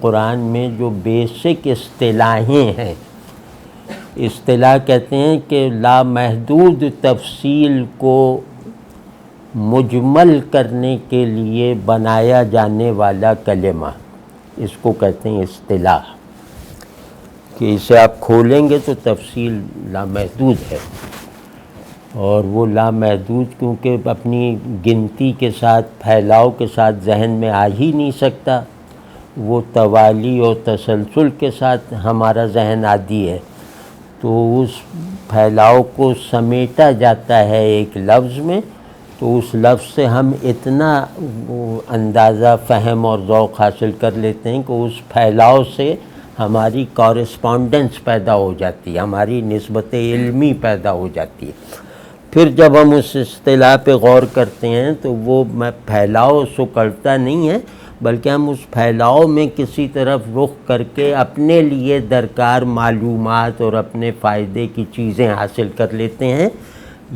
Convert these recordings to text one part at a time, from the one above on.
قرآن میں جو بیسک اصطلاحیں ہیں، اصطلاح کہتے ہیں کہ لامحدود تفصیل کو مجمل کرنے کے لیے بنایا جانے والا کلمہ، اس کو کہتے ہیں اصطلاح، کہ اسے آپ کھولیں گے تو تفصیل لامحدود ہے، اور وہ لامحدود کیونکہ اپنی گنتی کے ساتھ، پھیلاؤ کے ساتھ ذہن میں آ ہی نہیں سکتا، وہ توالی اور تسلسل کے ساتھ ہمارا ذہن عادی ہے، تو اس پھیلاؤ کو سمیٹا جاتا ہے ایک لفظ میں، تو اس لفظ سے ہم اتنا اندازہ، فہم اور ذوق حاصل کر لیتے ہیں کہ اس پھیلاؤ سے ہماری کورسپونڈنس پیدا ہو جاتی ہے، ہماری نسبت علمی پیدا ہو جاتی ہے۔ پھر جب ہم اس اصطلاح پہ غور کرتے ہیں تو وہ پھیلاؤ سکڑتا نہیں ہے، بلکہ ہم اس پھیلاؤ میں کسی طرف رخ کر کے اپنے لیے درکار معلومات اور اپنے فائدے کی چیزیں حاصل کر لیتے ہیں،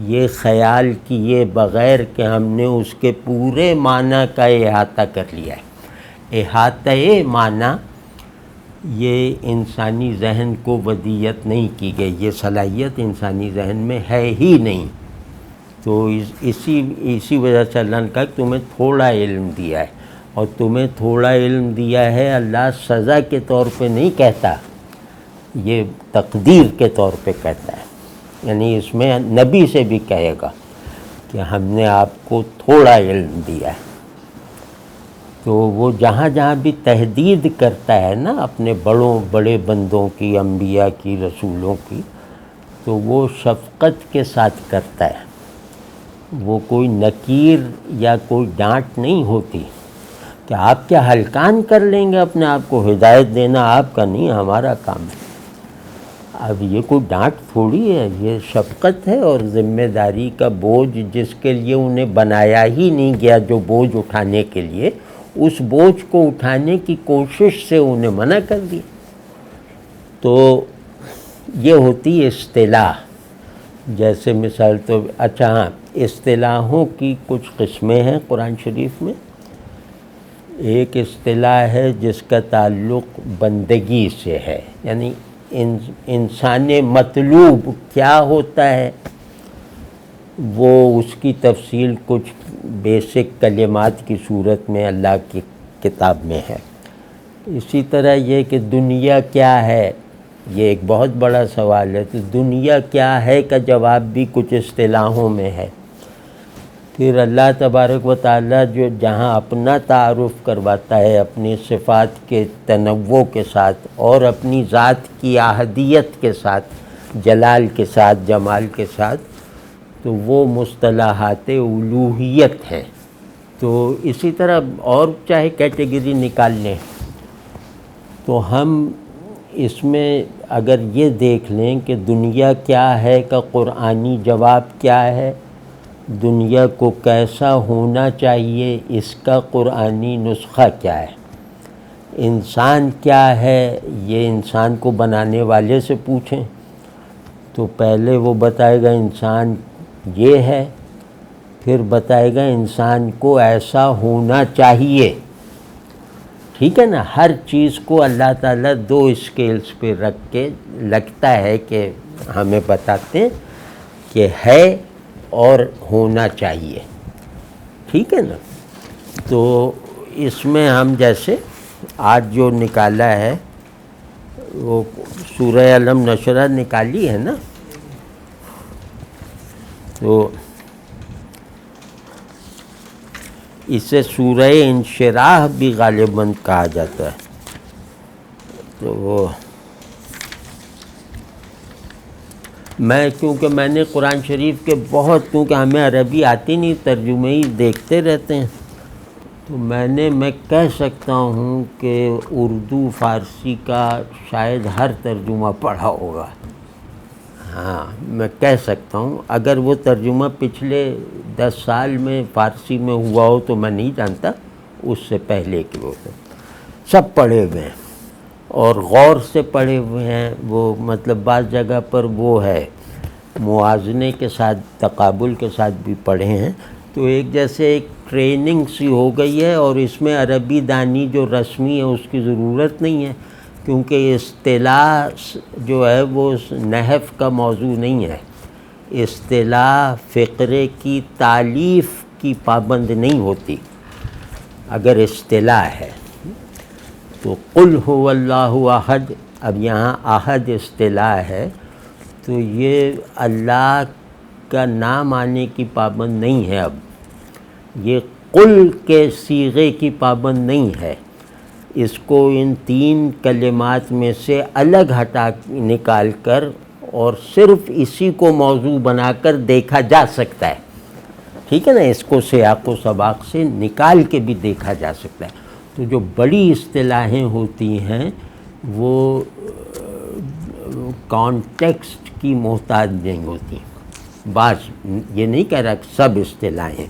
یہ خیال کیے بغیر کہ ہم نے اس کے پورے معنی کا احاطہ کر لیا ہے۔ احاطۂ معنی یہ انسانی ذہن کو ودیت نہیں کی گئی، یہ صلاحیت انسانی ذہن میں ہے ہی نہیں، تو اسی وجہ سے اللہ نے کہا کہ تمہیں تھوڑا علم دیا ہے، اور تمہیں تھوڑا علم دیا ہے اللہ سزا کے طور پہ نہیں کہتا، یہ تقدیر کے طور پہ کہتا ہے، یعنی اس میں نبی سے بھی کہے گا کہ ہم نے آپ کو تھوڑا علم دیا ہے۔ تو وہ جہاں جہاں بھی تحدید کرتا ہے نا اپنے بڑے بندوں کی، انبیاء کی، رسولوں کی، تو وہ شفقت کے ساتھ کرتا ہے، وہ کوئی نکیر یا کوئی ڈانٹ نہیں ہوتی کہ آپ کیا ہلکان کر لیں گے اپنے آپ کو، ہدایت دینا آپ کا نہیں، ہمارا کام ہے۔ اب یہ کوئی ڈانٹ تھوڑی ہے، یہ شفقت ہے اور ذمہ داری کا بوجھ جس کے لیے انہیں بنایا ہی نہیں گیا، جو بوجھ اٹھانے کے لیے، اس بوجھ کو اٹھانے کی کوشش سے انہیں منع کر دیا۔ تو یہ ہوتی ہے اصطلاح، جیسے مثال تو اچھا ہاں، اصطلاحوں کی کچھ قسمیں ہیں قرآن شریف میں۔ ایک اصطلاح ہے جس کا تعلق بندگی سے ہے، یعنی انسان مطلوب کیا ہوتا ہے، وہ اس کی تفصیل کچھ بیسک کلمات کی صورت میں اللہ کی کتاب میں ہے۔ اسی طرح یہ کہ دنیا کیا ہے، یہ ایک بہت بڑا سوال ہے، تو دنیا کیا ہے کا جواب بھی کچھ اصطلاحوں میں ہے۔ پھر اللہ تبارک و تعالیٰ جو جہاں اپنا تعارف کرواتا ہے اپنی صفات کے تنوع کے ساتھ اور اپنی ذات کی احدیت کے ساتھ، جلال کے ساتھ، جمال کے ساتھ، تو وہ مصطلحات الوہیت ہیں۔ تو اسی طرح اور چاہے کیٹیگری نکال لیں، تو ہم اس میں اگر یہ دیکھ لیں کہ دنیا کیا ہے کا قرآنی جواب کیا ہے، دنیا کو کیسا ہونا چاہیے اس کا قرآنی نسخہ کیا ہے، انسان کیا ہے یہ انسان کو بنانے والے سے پوچھیں تو پہلے وہ بتائے گا انسان یہ ہے، پھر بتائے گا انسان کو ایسا ہونا چاہیے۔ ٹھیک ہے نا، ہر چیز کو اللہ تعالیٰ دو اسکیلز پہ رکھ کے لگتا ہے کہ ہمیں بتاتے ہیں کہ ہے اور ہونا چاہیے۔ ٹھیک ہے نا، تو اس میں ہم جیسے آج جو نکالا ہے وہ سورہ علم نشرہ نکالی ہے نا، تو اسے سورہ انشراح بھی غالباً کہا جاتا ہے۔ تو وہ کیونکہ میں نے قرآن شریف کے بہت، کیونکہ ہمیں عربی آتی نہیں، ترجمے ہی دیکھتے رہتے ہیں، تو میں کہہ سکتا ہوں کہ اردو فارسی کا شاید ہر ترجمہ پڑھا ہوگا، ہاں میں کہہ سکتا ہوں، اگر وہ ترجمہ پچھلے 10 سال میں فارسی میں ہوا ہو تو میں نہیں جانتا، اس سے پہلے کے وہ سب پڑھے ہوئے ہیں اور غور سے پڑھے ہوئے ہیں، وہ مطلب بعض جگہ پر وہ ہے موازنے کے ساتھ، تقابل کے ساتھ بھی پڑھے ہیں، تو ایک جیسے ایک ٹریننگ سی ہو گئی ہے، اور اس میں عربی دانی جو رسمی ہے اس کی ضرورت نہیں ہے، کیونکہ اصطلاح جو ہے وہ نحو کا موضوع نہیں ہے، اصطلاح فقرے کی تالیف کی پابند نہیں ہوتی اگر اصطلاح ہے۔ تو قل هو اللہ احد، اب یہاں احد اصطلاح ہے تو یہ اللہ کا نام آنے کی پابند نہیں ہے، اب یہ قل کے صیغے کی پابند نہیں ہے، اس کو ان 3 کلمات میں سے الگ ہٹا نکال کر اور صرف اسی کو موضوع بنا کر دیکھا جا سکتا ہے، ٹھیک ہے نا، اس کو سیاق و سباق سے نکال کے بھی دیکھا جا سکتا ہے۔ تو جو بڑی اصطلاحیں ہوتی ہیں وہ کانٹیکسٹ کی محتاج نہیں ہوتی، بعض، یہ نہیں کہہ رہا کہ سب اصطلاحیں،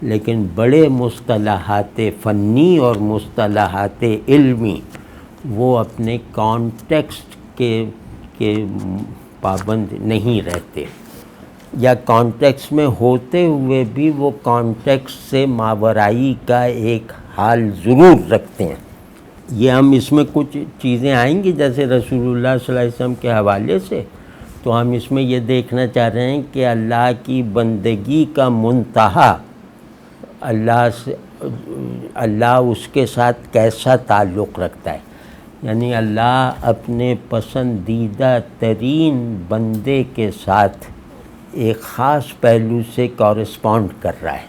لیکن بڑے مصطلحات فنی اور مصطلحات علمی وہ اپنے کانٹیکسٹ کے پابند نہیں رہتے، یا کانٹیکسٹ میں ہوتے ہوئے بھی وہ کانٹیکسٹ سے ماورائی کا ایک حال ضرور رکھتے ہیں۔ یہ ہم اس میں کچھ چیزیں آئیں گی جیسے رسول اللہ صلی اللہ علیہ وسلم کے حوالے سے، تو ہم اس میں یہ دیکھنا چاہ رہے ہیں کہ اللہ کی بندگی کا منتہا اللہ اس کے ساتھ کیسا تعلق رکھتا ہے، یعنی اللہ اپنے پسندیدہ ترین بندے کے ساتھ ایک خاص پہلو سے کورسپونڈ کر رہا ہے۔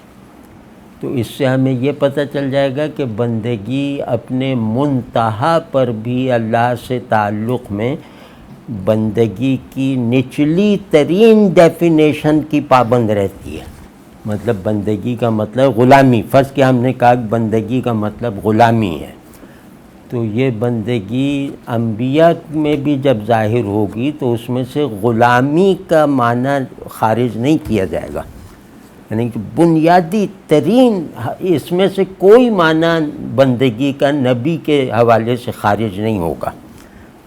تو اس سے ہمیں یہ پتہ چل جائے گا کہ بندگی اپنے منتہا پر بھی اللہ سے تعلق میں بندگی کی نچلی ترین ڈیفینیشن کی پابند رہتی ہے۔ مطلب بندگی کا مطلب غلامی، فرض کہ ہم نے کہا کہ بندگی کا مطلب غلامی ہے، تو یہ بندگی انبیاء میں بھی جب ظاہر ہوگی تو اس میں سے غلامی کا معنی خارج نہیں کیا جائے گا، یعنی کہ بنیادی ترین اس میں سے کوئی معنی بندگی کا نبی کے حوالے سے خارج نہیں ہوگا،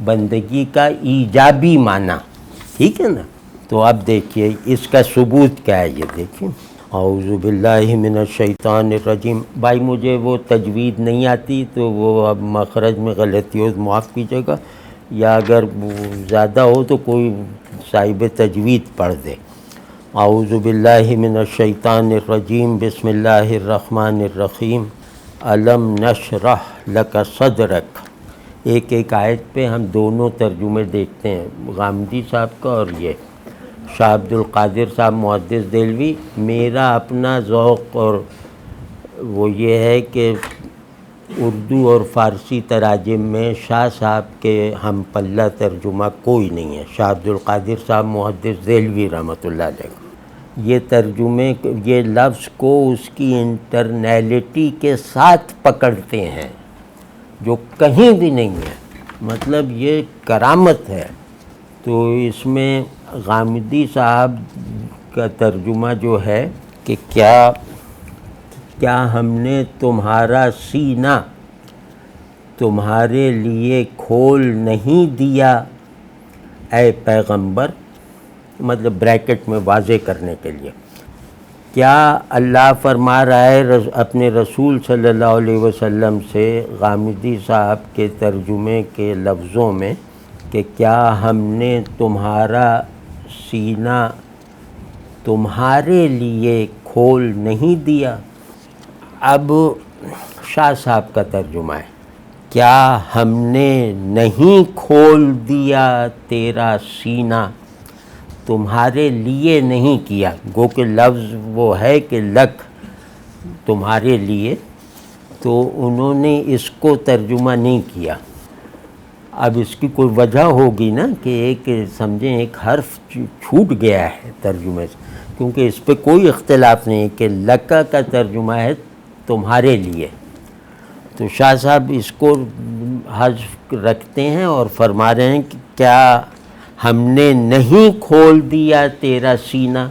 بندگی کا ایجابی معنی، ٹھیک ہے نا۔ تو اب دیکھیے اس کا ثبوت کیا ہے، یہ دیکھیں، اعوذ باللہ من الشیطان الرجیم۔ بھائی مجھے وہ تجوید نہیں آتی تو وہ اب مخرج میں غلطی ہو تو معاف کیجیے گا، یا اگر زیادہ ہو تو کوئی صاحب تجوید پڑھ دے۔ اعوذ باللہ من الشیطان الرجیم، بسم اللہ الرحمن الرحیم، الم نشرح لک صدرک۔ ایک ایک آیت پہ ہم دونوں ترجمے دیکھتے ہیں، غامدی صاحب کا اور یہ شاہ عبد القادر صاحب محدث دہلوی۔ میرا اپنا ذوق اور وہ یہ ہے کہ اردو اور فارسی تراجم میں شاہ صاحب کے ہم پلہ ترجمہ کوئی نہیں ہے، شاہ عبد القادر صاحب محدث دہلوی رحمۃ اللہ علیہ۔ یہ ترجمے یہ لفظ کو اس کی انٹرنیلٹی کے ساتھ پکڑتے ہیں جو کہیں بھی نہیں ہے، مطلب یہ کرامت ہے۔ تو اس میں غامدی صاحب کا ترجمہ جو ہے کہ کیا ہم نے تمہارا سینہ تمہارے لیے کھول نہیں دیا اے پیغمبر، مطلب بریکٹ میں واضح کرنے کے لیے۔ کیا اللہ فرما رہا ہے اپنے رسول صلی اللہ علیہ وسلم سے غامدی صاحب کے ترجمے کے لفظوں میں کہ کیا ہم نے تمہارا سینہ تمہارے لیے کھول نہیں دیا؟ اب شاہ صاحب کا ترجمہ ہے، کیا ہم نے نہیں کھول دیا تیرا سینہ، تمہارے لیے نہیں کیا، گو کہ لفظ وہ ہے کہ لک، تمہارے لیے، تو انہوں نے اس کو ترجمہ نہیں کیا۔ اب اس کی کوئی وجہ ہوگی نا کہ ایک سمجھیں ایک حرف چھوٹ گیا ہے ترجمے سے، کیونکہ اس پہ کوئی اختلاف نہیں کہ لکا کا ترجمہ ہے تمہارے لیے، تو شاہ صاحب اس کو حذف رکھتے ہیں اور فرما رہے ہیں کہ کیا ہم نے نہیں کھول دیا تیرا سینہ۔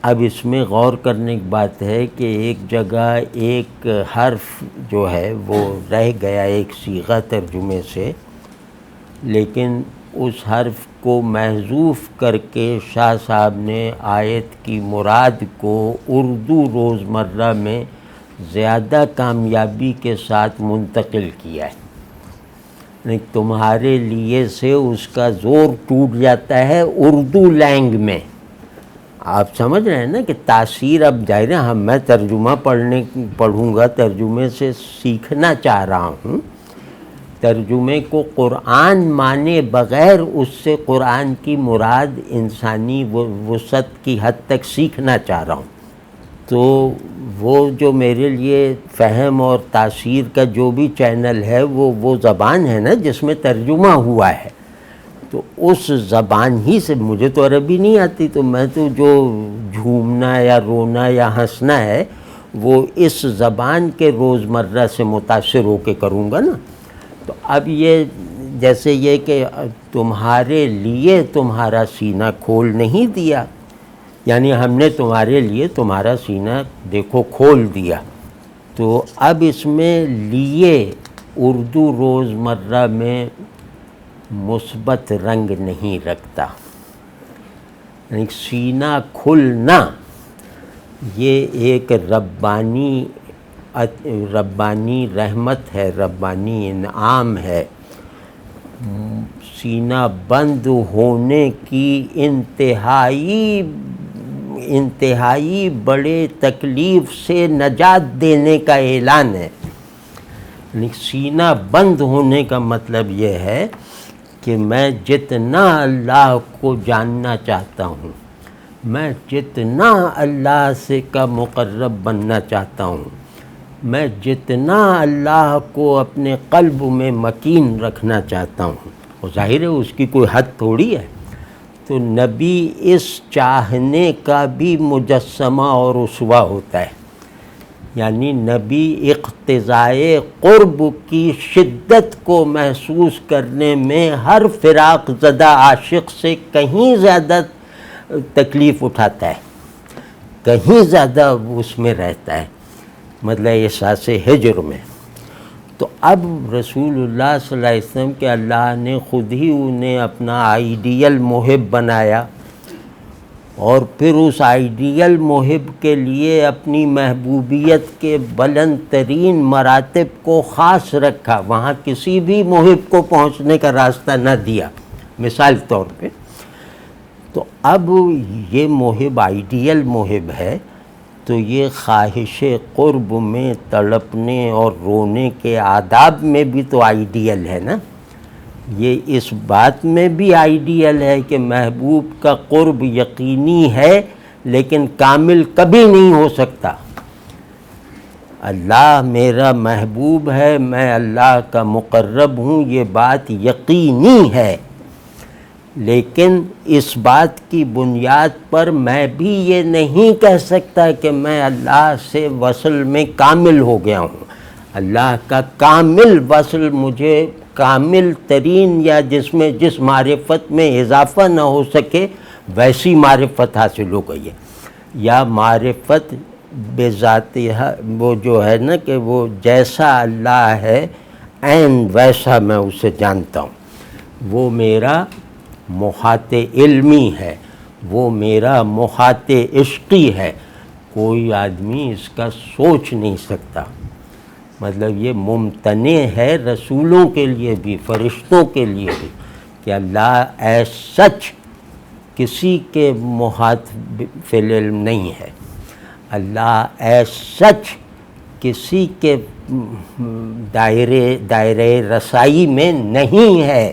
اب اس میں غور کرنے کی بات ہے کہ ایک جگہ ایک حرف جو ہے وہ رہ گیا ایک صیغہ ترجمے سے، لیکن اس حرف کو محذوف کر کے شاہ صاحب نے آیت کی مراد کو اردو روزمرہ میں زیادہ کامیابی کے ساتھ منتقل کیا ہے. تمہارے لیے سے اس کا زور ٹوٹ جاتا ہے اردو لینگ میں. آپ سمجھ رہے ہیں نا کہ تاثیر اب ظاہر ہے میں ترجمہ پڑھوں گا، ترجمے سے سیکھنا چاہ رہا ہوں، ترجمے کو قرآن مانے بغیر اس سے قرآن کی مراد انسانی وسعت کی حد تک سیکھنا چاہ رہا ہوں. تو وہ جو میرے لیے فہم اور تاثیر کا جو بھی چینل ہے وہ زبان ہے نا جس میں ترجمہ ہوا ہے. تو اس زبان ہی سے، مجھے تو عربی نہیں آتی، تو میں تو جو جھومنا یا رونا یا ہنسنا ہے وہ اس زبان کے روزمرہ سے متاثر ہو کے کروں گا نا. تو اب یہ جیسے یہ کہ تمہارے لیے تمہارا سینہ کھول نہیں دیا، یعنی ہم نے تمہارے لیے تمہارا سینہ دیکھو کھول دیا. تو اب اس میں لیے اردو روزمرہ میں مثبت رنگ نہیں رکھتا. یعنی سینہ کھلنا یہ ایک ربانی رحمت ہے، ربانی انعام ہے. سینہ بند ہونے کی انتہائی بڑے تکلیف سے نجات دینے کا اعلان ہے. یعنی سینہ بند ہونے کا مطلب یہ ہے کہ میں جتنا اللہ کو جاننا چاہتا ہوں، میں جتنا اللہ سے کا مقرب بننا چاہتا ہوں، میں جتنا اللہ کو اپنے قلب میں مکین رکھنا چاہتا ہوں، وہ ظاہر ہے اس کی کوئی حد تھوڑی ہے. تو نبی اس چاہنے کا بھی مجسمہ اور اسوہ ہوتا ہے. یعنی نبی اقتضائے قرب کی شدت کو محسوس کرنے میں ہر فراق زدہ عاشق سے کہیں زیادہ تکلیف اٹھاتا ہے، کہیں زیادہ اس میں رہتا ہے، مطلب احساس ہجر میں. تو اب رسول اللہ صلی اللہ علیہ وسلم کہ اللہ نے خود ہی انہیں اپنا آئیڈیل محب بنایا، اور پھر اس آئیڈیل محب کے لیے اپنی محبوبیت کے بلند ترین مراتب کو خاص رکھا، وہاں کسی بھی محب کو پہنچنے کا راستہ نہ دیا مثال طور پہ. تو اب یہ محب آئیڈیل محب ہے، تو یہ خواہش قرب میں تڑپنے اور رونے کے آداب میں بھی تو آئیڈیل ہے نا. یہ اس بات میں بھی آئیڈیل ہے کہ محبوب کا قرب یقینی ہے لیکن کامل کبھی نہیں ہو سکتا. اللہ میرا محبوب ہے، میں اللہ کا مقرب ہوں، یہ بات یقینی ہے، لیکن اس بات کی بنیاد پر میں بھی یہ نہیں کہہ سکتا کہ میں اللہ سے وصل میں کامل ہو گیا ہوں. اللہ کا کامل وصل مجھے کامل ترین یا جس معرفت میں اضافہ نہ ہو سکے ویسی معرفت حاصل ہو گئی ہے، یا معرفت بذاتہ وہ جو ہے نا کہ وہ جیسا اللہ ہے عین ویسا میں اسے جانتا ہوں. وہ میرا محاط علمی ہے، وہ میرا محاط عشقی ہے، کوئی آدمی اس کا سوچ نہیں سکتا. مطلب یہ ممتنع ہے رسولوں کے لیے بھی، فرشتوں کے لیے بھی، کہ اللہ ایز سچ کسی کے محاط فی العلم نہیں ہے. اللہ ایز سچ کسی کے دائرے رسائی میں نہیں ہے،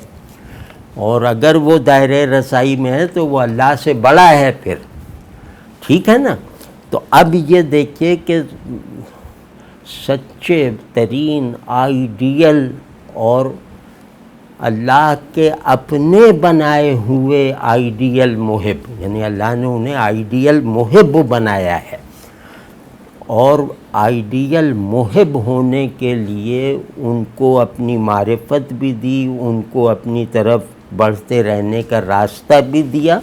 اور اگر وہ دائرے رسائی میں ہے تو وہ اللہ سے بڑا ہے پھر. ٹھیک ہے نا. تو اب یہ دیکھیے کہ سچے ترین آئیڈیل اور اللہ کے اپنے بنائے ہوئے آئیڈیل محب، یعنی اللہ نے انہیں آئیڈیل محب بنایا ہے، اور آئیڈیل محب ہونے کے لیے ان کو اپنی معرفت بھی دی، ان کو اپنی طرف بڑھتے رہنے کا راستہ بھی دیا،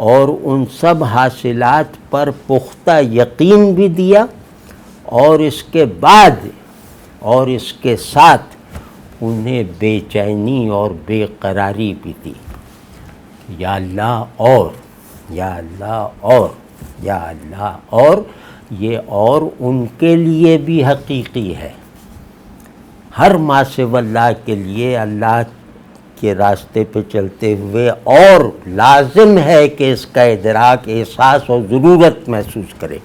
اور ان سب حاصلات پر پختہ یقین بھی دیا، اور اس کے بعد اور اس کے ساتھ انہیں بے چینی اور بے قراری بھی دی. یا اللہ اور یا اللہ اور یا اللہ اور، یہ اور ان کے لیے بھی حقیقی ہے. ہر ما سوی اللہ کے لیے اللہ کے راستے پہ چلتے ہوئے اور لازم ہے کہ اس کا ادراک، احساس اور ضرورت محسوس کرے.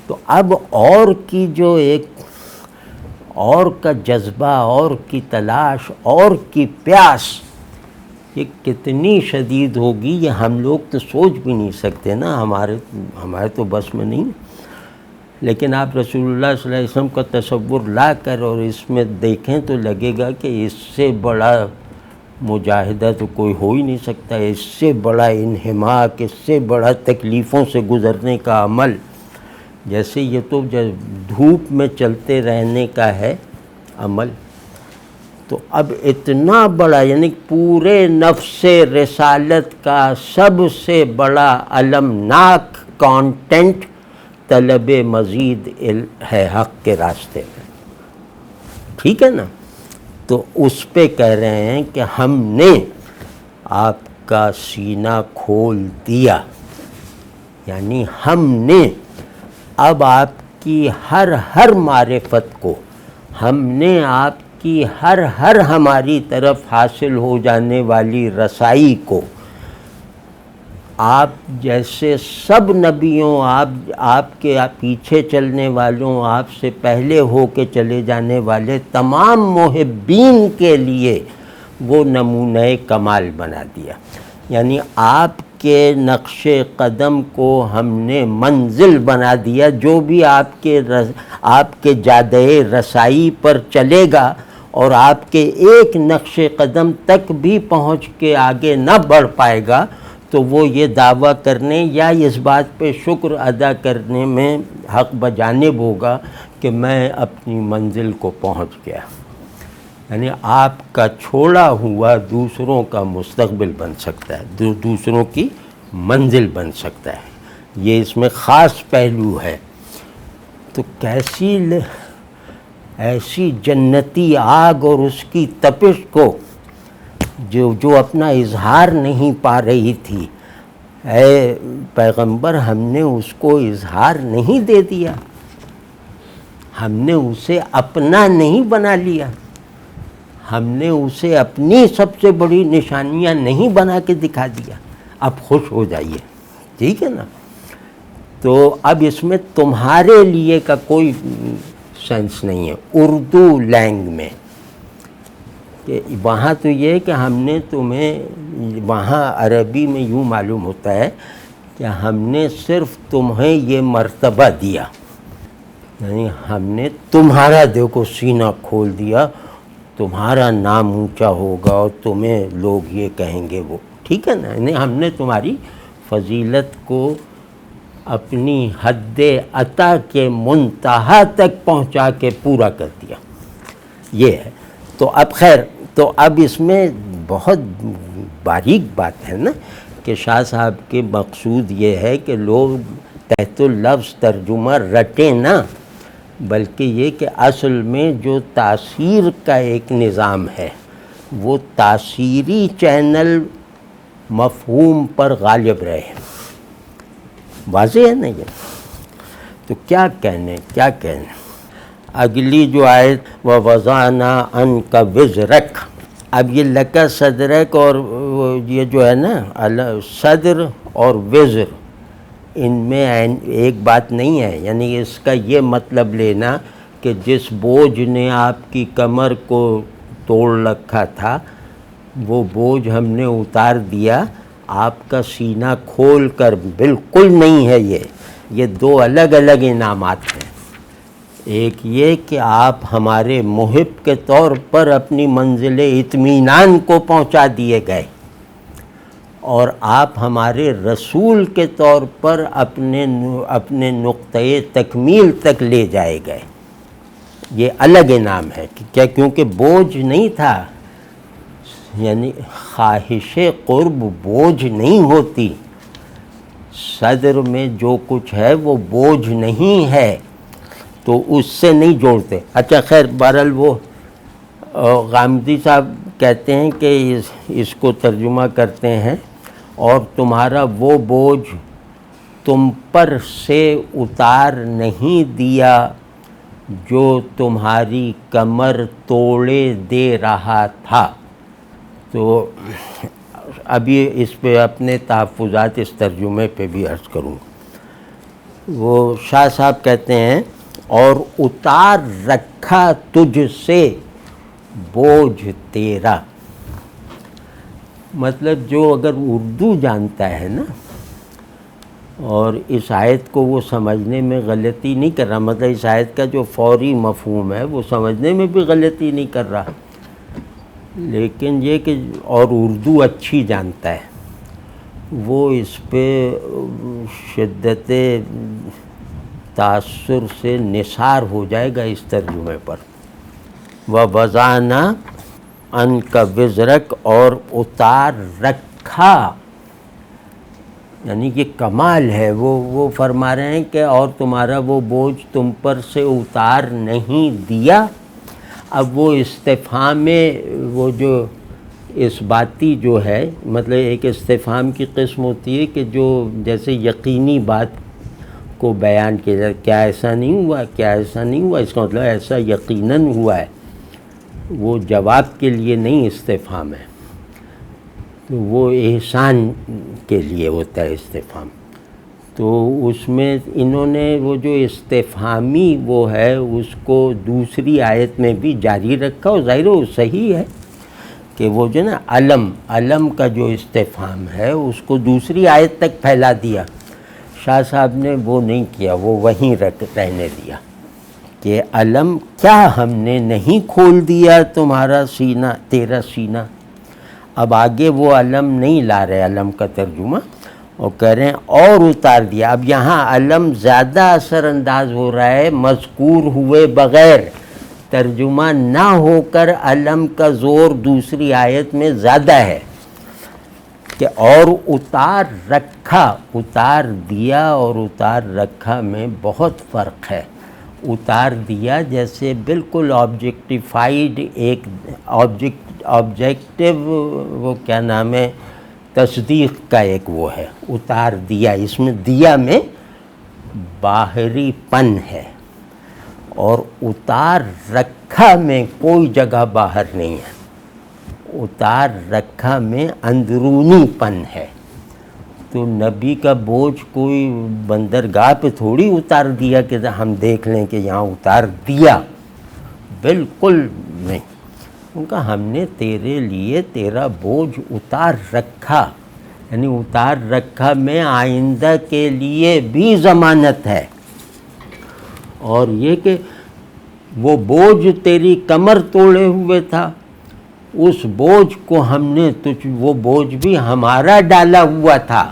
تو اب اور کی جو ایک اور کا جذبہ، اور کی تلاش، اور کی پیاس، یہ کتنی شدید ہوگی یہ ہم لوگ تو سوچ بھی نہیں سکتے نا، ہمارے تو بس میں نہیں. لیکن آپ رسول اللہ صلی اللہ علیہ وسلم کا تصور لا کر اور اس میں دیکھیں تو لگے گا کہ اس سے بڑا مجاہدہ تو کوئی ہو ہی نہیں سکتا، اس سے بڑا انہماک، اس سے بڑا تکلیفوں سے گزرنے کا عمل. جیسے یہ تو دھوپ میں چلتے رہنے کا ہے عمل، تو اب اتنا بڑا، یعنی پورے نفس رسالت کا سب سے بڑا المناک کانٹینٹ طلب مزید ہے حق کے راستے میں. ٹھیک ہے نا؟ تو اس پہ کہہ رہے ہیں کہ ہم نے آپ کا سینہ کھول دیا، یعنی ہم نے اب آپ کی ہر معرفت کو، ہم نے آپ کی ہر ہماری طرف حاصل ہو جانے والی رسائی کو، آپ جیسے سب نبیوں، آپ کے پیچھے چلنے والوں، آپ سے پہلے ہو کے چلے جانے والے تمام محبین کے لیے وہ نمونہ کمال بنا دیا. یعنی آپ کے نقش قدم کو ہم نے منزل بنا دیا. جو بھی آپ کے جادہ رسائی پر چلے گا اور آپ کے ایک نقش قدم تک بھی پہنچ کے آگے نہ بڑھ پائے گا، تو وہ یہ دعویٰ کرنے یا اس بات پہ شکر ادا کرنے میں حق بجانب ہوگا کہ میں اپنی منزل کو پہنچ گیا. یعنی آپ کا چھوڑا ہوا دوسروں کا مستقبل بن سکتا ہے، دوسروں کی منزل بن سکتا ہے. یہ اس میں خاص پہلو ہے. تو ایسی جنتی آگ اور اس کی تپش کو جو اپنا اظہار نہیں پا رہی تھی، اے پیغمبر ہم نے اس کو اظہار نہیں دے دیا، ہم نے اسے اپنا نہیں بنا لیا، ہم نے اسے اپنی سب سے بڑی نشانیاں نہیں بنا کے دکھا دیا. اب خوش ہو جائیے. ٹھیک ہے نا؟ تو اب اس میں تمہارے لیے کا کوئی سینس نہیں ہے. اردو لینگ میں کہ وہاں تو یہ کہ ہم نے تمہیں، وہاں عربی میں یوں معلوم ہوتا ہے کہ ہم نے صرف تمہیں یہ مرتبہ دیا، یعنی ہم نے تمہارا دیکھو سینہ کھول دیا، تمہارا نام اونچا ہوگا اور تمہیں لوگ یہ کہیں گے وہ. ٹھیک ہے نا؟ یعنی ہم نے تمہاری فضیلت کو اپنی حد عطا کے منتہا تک پہنچا کے پورا کر دیا. یہ ہے. تو اب خیر، تو اب اس میں بہت باریک بات ہے نا کہ شاہ صاحب کے مقصود یہ ہے کہ لوگ تحت اللفظ ترجمہ رٹیں نہ، بلکہ یہ کہ اصل میں جو تاثیر کا ایک نظام ہے وہ تاثیری چینل مفہوم پر غالب رہے. واضح ہے نا یہ؟ تو کیا کہنے. اگلی جو آیت وَوَضَعْنَا عَنْكَ وِزْرَكَ، اب یہ لَكَ صدرک، اور یہ جو ہے نا صدر اور وزر، ان میں ایک بات نہیں ہے. یعنی اس کا یہ مطلب لینا کہ جس بوجھ نے آپ کی کمر کو توڑ رکھا تھا وہ بوجھ ہم نے اتار دیا، آپ کا سینہ کھول کر، بالکل نہیں ہے. یہ دو الگ الگ انعامات ہیں. ایک یہ کہ آپ ہمارے محب کے طور پر اپنی منزل اطمینان کو پہنچا دیے گئے، اور آپ ہمارے رسول کے طور پر اپنے نقطۂ تکمیل تک لے جائے گئے. یہ الگ انعام ہے. کیا؟ کیونکہ بوجھ نہیں تھا. یعنی خواہش قرب بوجھ نہیں ہوتی. صدر میں جو کچھ ہے وہ بوجھ نہیں ہے، تو اس سے نہیں جوڑتے. اچھا خیر، بہرحال وہ غامدی صاحب کہتے ہیں کہ اس کو ترجمہ کرتے ہیں، اور تمہارا وہ بوجھ تم پر سے اتار نہیں دیا جو تمہاری کمر توڑے دے رہا تھا۔ تو ابھی اس پہ اپنے تحفظات اس ترجمے پہ بھی عرض کروں۔ وہ شاہ صاحب کہتے ہیں، اور اتار رکھا تجھ سے بوجھ تیرا، مطلب جو اگر اردو جانتا ہے نا اور اس آیت کو وہ سمجھنے میں غلطی نہیں کر رہا، مطلب اس آیت کا جو فوری مفہوم ہے وہ سمجھنے میں بھی غلطی نہیں کر رہا، لیکن یہ کہ اور اردو اچھی جانتا ہے، وہ اس پہ شدت تاثر سے نثار ہو جائے گا اس ترجمے پر۔ وَوَضَعْنَا عَنْكَ وِزْرَكَ، اور اتار رکھا، یعنی کہ کمال ہے، وہ فرما رہے ہیں کہ اور تمہارا وہ بوجھ تم پر سے اتار نہیں دیا۔ اب وہ استفہام میں وہ جو اس باتی جو ہے، مطلب ایک استفہام کی قسم ہوتی ہے کہ جو جیسے یقینی بات کو بیان کیا جائے، کیا ایسا نہیں ہوا، کیا ایسا نہیں ہوا، اس کا مطلب ایسا یقیناً ہوا ہے، وہ جواب کے لیے نہیں استفہام ہے، تو وہ احسان کے لیے ہوتا ہے استفہام۔ تو اس میں انہوں نے وہ جو استفہامی وہ ہے اس کو دوسری آیت میں بھی جاری رکھا، اور ظاہر وہ صحیح ہے کہ وہ جو نا علم کا جو استفہام ہے اس کو دوسری آیت تک پھیلا دیا۔ شاہ صاحب نے وہ نہیں کیا، وہ وہیں رہنے دیا کہ علم کیا ہم نے نہیں کھول دیا تمہارا سینہ، تیرا سینہ۔ اب آگے وہ علم نہیں لا رہے، علم کا ترجمہ، اور کہہ رہے ہیں اور اتار دیا۔ اب یہاں علم زیادہ اثر انداز ہو رہا ہے مذکور ہوئے بغیر، ترجمہ نہ ہو کر علم کا زور دوسری آیت میں زیادہ ہے کہ اور اتار رکھا، اتار دیا اور اتار رکھا میں بہت فرق ہے۔ اتار دیا جیسے بالکل آبجیکٹیفائیڈ، ایک آبجیکٹیو وہ کیا نام ہے، تصدیق کا ایک وہ ہے، اتار دیا، اس میں دیا میں باہری پن ہے، اور اتار رکھا میں کوئی جگہ باہر نہیں ہے، اتار رکھا میں اندرونی پن ہے۔ تو نبی کا بوجھ کوئی بندرگاہ پہ تھوڑی اتار دیا کہ ہم دیکھ لیں کہ یہاں اتار دیا، بالکل نہیں، ان کا ہم نے تیرے لیے تیرا بوجھ اتار رکھا، یعنی اتار رکھا میں آئندہ کے لیے بھی ضمانت ہے، اور یہ کہ وہ بوجھ تیری کمر توڑے ہوئے تھا، اس بوجھ کو ہم نے وہ بوجھ بھی ہمارا ڈالا ہوا تھا،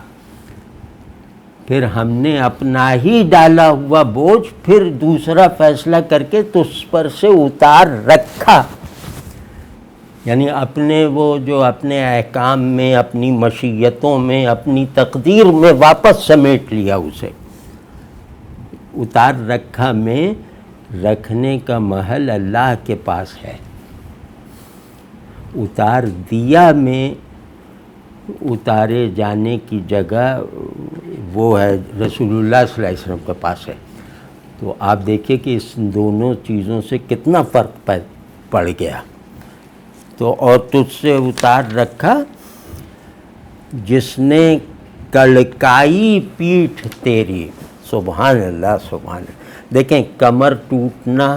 پھر ہم نے اپنا ہی ڈالا ہوا بوجھ پھر دوسرا فیصلہ کر کے تجھ پر سے اتار رکھا، یعنی اپنے وہ جو اپنے احکام میں، اپنی مشیتوں میں، اپنی تقدیر میں واپس سمیٹ لیا اسے۔ اتار رکھا میں رکھنے کا محل اللہ کے پاس ہے، اتار دیا میں اتارے جانے کی جگہ وہ ہے رسول اللہ صلی اللہ علیہ وسلم کے پاس ہے۔ تو آپ دیکھیں کہ اس دونوں چیزوں سے کتنا فرق پڑ گیا۔ تو اور تجھ سے اتار رکھا جس نے کڑکائی پیٹھ تیری، سبحان اللہ سبحان اللہ۔ دیکھیں کمر ٹوٹنا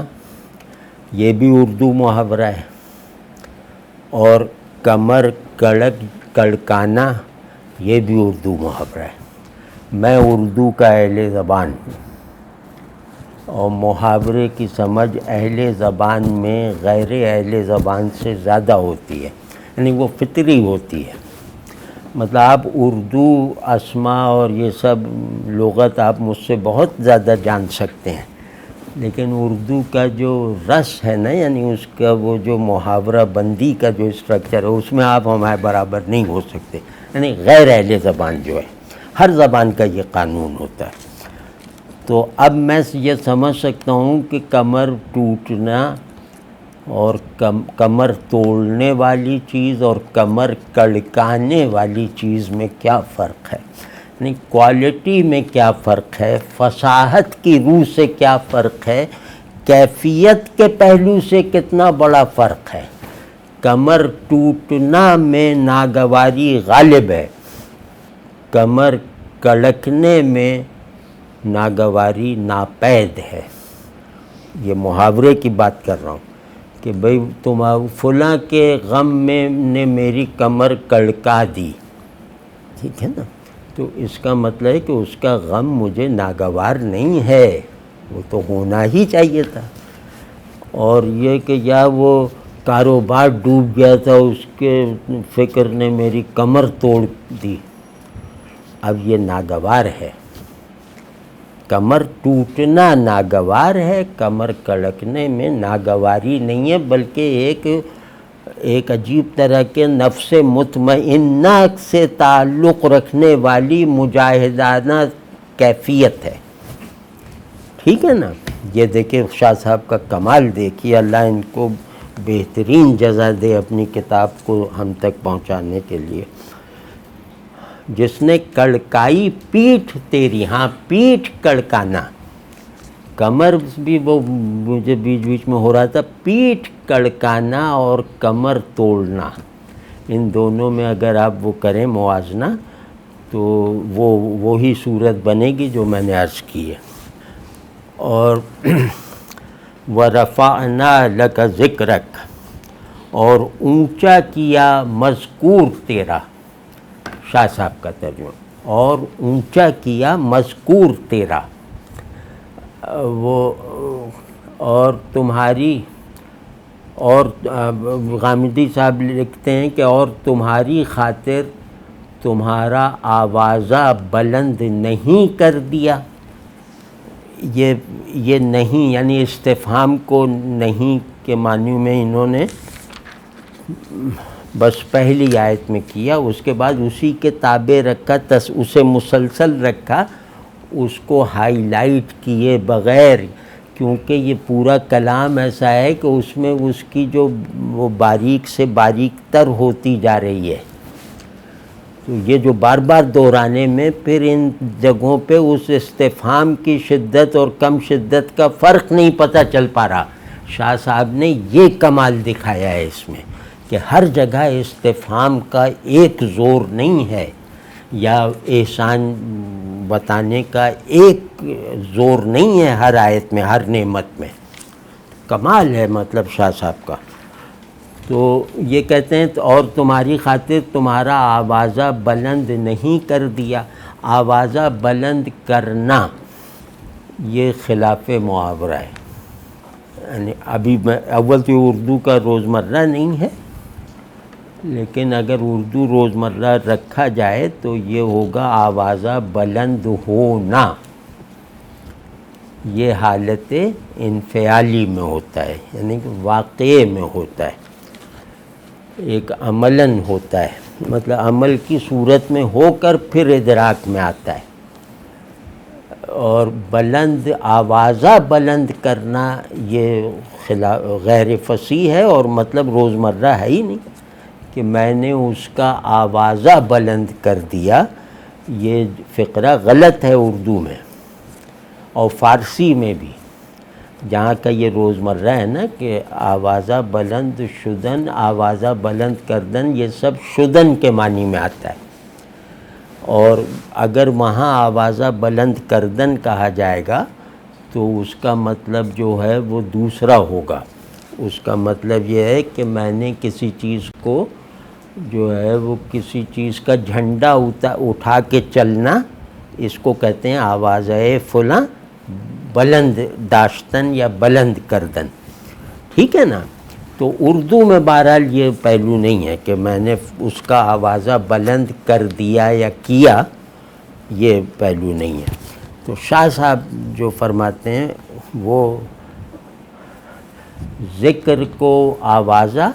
یہ بھی اردو محاورہ ہے، اور کمر کڑکانا یہ بھی اردو محاورہ ہے۔ میں اردو کا اہل زبان ہوں، اور محاورے کی سمجھ اہل زبان میں غیر اہل زبان سے زیادہ ہوتی ہے، یعنی وہ فطری ہوتی ہے۔ مطلب آپ اردو اسماء اور یہ سب لغت آپ مجھ سے بہت زیادہ جان سکتے ہیں، لیکن اردو کا جو رس ہے نا، یعنی اس کا وہ جو محاورہ بندی کا جو اسٹرکچر ہے، اس میں آپ ہمارے برابر نہیں ہو سکتے، یعنی غیر اہل زبان جو ہے، ہر زبان کا یہ قانون ہوتا ہے۔ تو اب میں یہ سمجھ سکتا ہوں کہ کمر ٹوٹنا اور کمر توڑنے والی چیز اور کمر کڑکانے والی چیز میں کیا فرق ہے، یعنی کوالٹی میں کیا فرق ہے، فصاحت کی روح سے کیا فرق ہے، کیفیت کے پہلو سے کتنا بڑا فرق ہے۔ کمر ٹوٹنا میں ناگواری غالب ہے، کمر کڑکنے میں ناگواری ناپید ہے۔ یہ محاورے کی بات کر رہا ہوں کہ بھئی تم فلاں کے غم میں نے میری کمر کڑکا دی، ٹھیک ہے نا، تو اس کا مطلب ہے کہ اس کا غم مجھے ناگوار نہیں ہے، وہ تو ہونا ہی چاہیے تھا۔ اور یہ کہ یا وہ کاروبار ڈوب گیا تھا، اس کے فکر نے میری کمر توڑ دی، اب یہ ناگوار ہے۔ کمر ٹوٹنا ناگوار ہے، کمر کڑکنے میں ناگواری نہیں ہے، بلکہ ایک عجیب طرح کے نفس مطمئنہ سے تعلق رکھنے والی مجاہدانہ کیفیت ہے، ٹھیک ہے نا۔ یہ دیکھیں شاہ صاحب کا کمال دیکھیے، اللہ ان کو بہترین جزا دے اپنی کتاب کو ہم تک پہنچانے کے لیے۔ جس نے کڑکائی پیٹھ تیری، ہاں پیٹھ کڑکانا، کمر بھی وہ مجھے بیچ بیچ میں ہو رہا تھا، پیٹھ کڑکانا اور کمر توڑنا، ان دونوں میں اگر آپ وہ کریں موازنہ تو وہی صورت بنے گی جو میں نے عرض کی ہے۔ اور وَرَفَعْنَا لَكَ ذِكْرَكَ، اور اونچا کیا مذکور تیرا، شاہ صاحب کا ترجمہ، اور اونچا کیا مذکور تیرا، وہ اور تمہاری، اور غامدی صاحب لکھتے ہیں کہ اور تمہاری خاطر تمہارا آوازہ بلند نہیں کر دیا۔ یہ نہیں یعنی استفہام کو نہیں کے معنی میں انہوں نے بس پہلی آیت میں کیا، اس کے بعد اسی کے تابع رکھا، اسے مسلسل رکھا، اس کو ہائی لائٹ کیے بغیر، کیونکہ یہ پورا کلام ایسا ہے کہ اس میں اس کی جو وہ باریک سے باریک تر ہوتی جا رہی ہے، تو یہ جو بار بار دہرانے میں پھر ان جگہوں پہ اس استفہام کی شدت اور کم شدت کا فرق نہیں پتہ چل پا رہا۔ شاہ صاحب نے یہ کمال دکھایا ہے اس میں کہ ہر جگہ استفہام کا ایک زور نہیں ہے، یا احسان بتانے کا ایک زور نہیں ہے ہر آیت میں، ہر نعمت میں، کمال ہے مطلب شاہ صاحب کا۔ تو یہ کہتے ہیں اور تمہاری خاطر تمہارا آوازہ بلند نہیں کر دیا۔ آوازہ بلند کرنا یہ خلاف محاورہ ہے، یعنی ابھی اول تو اردو کا روزمرہ نہیں ہے، لیکن اگر اردو روزمرہ رکھا جائے تو یہ ہوگا آوازہ بلند ہونا، یہ حالت انفعالی میں ہوتا ہے، یعنی کہ واقعے میں ہوتا ہے، ایک عملاً ہوتا ہے، مطلب عمل کی صورت میں ہو کر پھر ادراک میں آتا ہے۔ اور بلند آوازہ بلند کرنا یہ غیر فصیح ہے، اور مطلب روزمرہ ہے ہی نہیں کہ میں نے اس کا آوازہ بلند کر دیا، یہ فقرہ غلط ہے اردو میں اور فارسی میں بھی، جہاں کا یہ روزمرہ ہے نا کہ آوازہ بلند شدن، آوازہ بلند کردن، یہ سب شدن کے معنی میں آتا ہے، اور اگر وہاں آوازہ بلند کردن کہا جائے گا تو اس کا مطلب جو ہے وہ دوسرا ہوگا۔ اس کا مطلب یہ ہے کہ میں نے کسی چیز کو جو ہے وہ کسی چیز کا جھنڈا اٹھا کے چلنا، اس کو کہتے ہیں آوازہ فلاں بلند داشتن یا بلند کردن، ٹھیک ہے نا۔ تو اردو میں بہرحال یہ پہلو نہیں ہے کہ میں نے اس کا آوازہ بلند کر دیا یا کیا، یہ پہلو نہیں ہے۔ تو شاہ صاحب جو فرماتے ہیں وہ ذکر کو آوازہ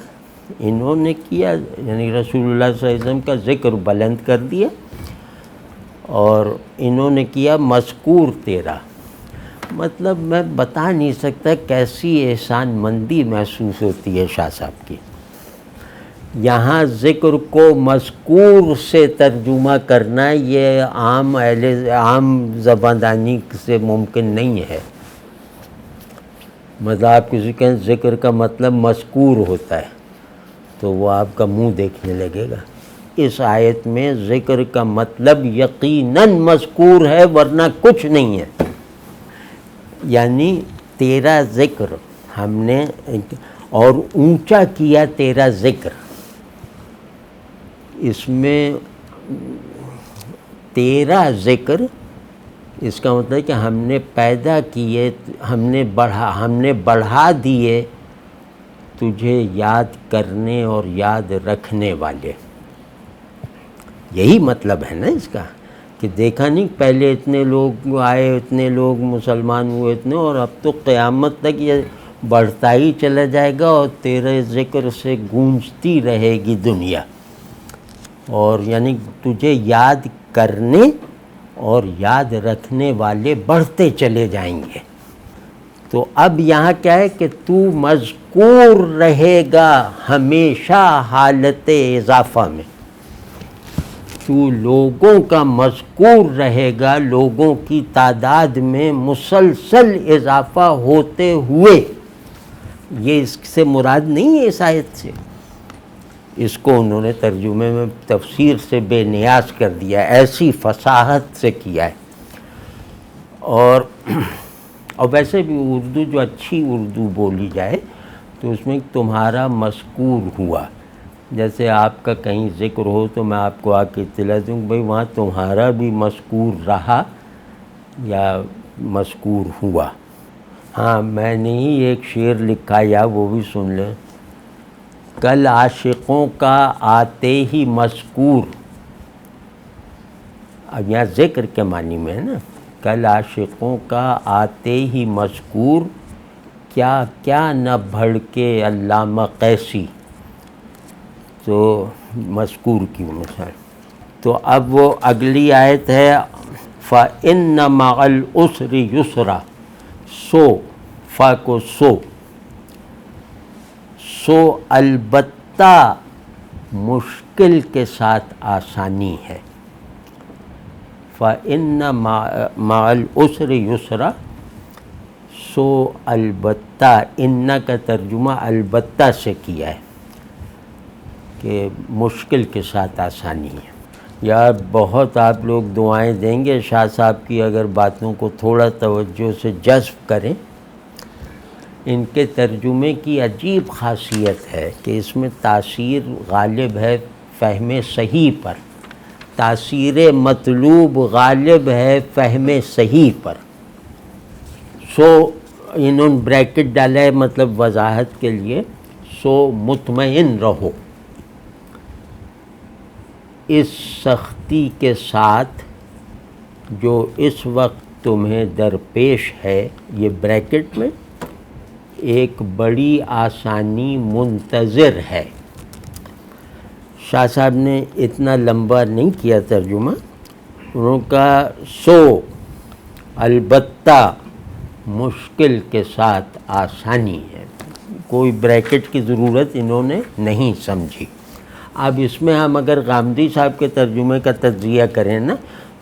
انہوں نے کیا، یعنی رسول اللہ صلی اللہ علیہ وسلم کا ذکر بلند کر دیا، اور انہوں نے کیا مذکور تیرا، مطلب میں بتا نہیں سکتا کیسی احسان مندی محسوس ہوتی ہے شاہ صاحب کی. یہاں ذکر کو مذکور سے ترجمہ کرنا یہ عام زباندانی سے ممکن نہیں ہے. مطلب آپ کسی کے ذکر کا مطلب مذکور ہوتا ہے تو وہ آپ کا منہ دیکھنے لگے گا. اس آیت میں ذکر کا مطلب یقیناً مذکور ہے ورنہ کچھ نہیں ہے. یعنی تیرا ذکر ہم نے اور اونچا کیا تیرا ذکر. اس میں تیرا ذکر اس کا مطلب کہ ہم نے پیدا کیے، ہم نے بڑھا دیے تجھے یاد کرنے اور یاد رکھنے والے. یہی مطلب ہے نا اس کا، کہ دیکھا نہیں پہلے اتنے لوگ آئے، اتنے لوگ مسلمان ہوئے اتنے، اور اب تو قیامت تک یہ بڑھتا ہی چلا جائے گا اور تیرے ذکر سے گونجتی رہے گی دنیا. اور یعنی تجھے یاد کرنے اور یاد رکھنے والے بڑھتے چلے جائیں گے. تو اب یہاں کیا ہے کہ تو مذکور رہے گا ہمیشہ حالت اضافہ میں. تو لوگوں کا مذکور رہے گا، لوگوں کی تعداد میں مسلسل اضافہ ہوتے ہوئے. یہ اس سے مراد نہیں ہے اس آیت سے. اس کو انہوں نے ترجمے میں تفسیر سے بے نیاز کر دیا، ایسی فصاحت سے کیا ہے. اور ویسے بھی اردو جو اچھی اردو بولی جائے تو اس میں تمہارا مذکور ہوا. جیسے آپ کا کہیں ذکر ہو تو میں آپ کو آ کے اطلاع دوں کہ بھئی وہاں تمہارا بھی مذکور رہا یا مذکور ہوا. ہاں میں نے ہی ایک شعر لکھا یا وہ بھی سن لیں. کل عاشقوں کا آتے ہی مذکور، اب یہاں ذکر کے معنی میں ہے نا. کل عاشقوں کا آتے ہی مذکور، کیا کیا نہ بھڑکے علامہ قیسی. تو مذکور کی مثال. تو اب وہ اگلی آیت ہے فَإِنَّ مَعَ الْعُسْرِ يُسْرًا. سو فا کو سو البتہ مشکل کے ساتھ آسانی ہے. فَإِنَّ مَعَ الْعُسْرِ يُسْرًا. سو البتہ، ان کا ترجمہ البتہ سے کیا ہے کہ مشکل کے ساتھ آسانی ہے. یار بہت آپ لوگ دعائیں دیں گے شاہ صاحب کی اگر باتوں کو تھوڑا توجہ سے جذب کریں. ان کے ترجمے کی عجیب خاصیت ہے کہ اس میں تاثیر غالب ہے فہم صحیح پر، تاثیر مطلوب غالب ہے فہم صحیح پر. سو انہوں نے بریکٹ ڈالا ہے مطلب وضاحت کے لیے. سو مطمئن رہو اس سختی کے ساتھ جو اس وقت تمہیں درپیش ہے. یہ بریکٹ میں ایک بڑی آسانی منتظر ہے. شاہ صاحب نے اتنا لمبا نہیں کیا ترجمہ. انہوں کا سو البتہ مشکل کے ساتھ آسانی ہے. کوئی بریکٹ کی ضرورت انہوں نے نہیں سمجھی. اب اس میں ہم اگر غامدی صاحب کے ترجمے کا تجزیہ کریں نا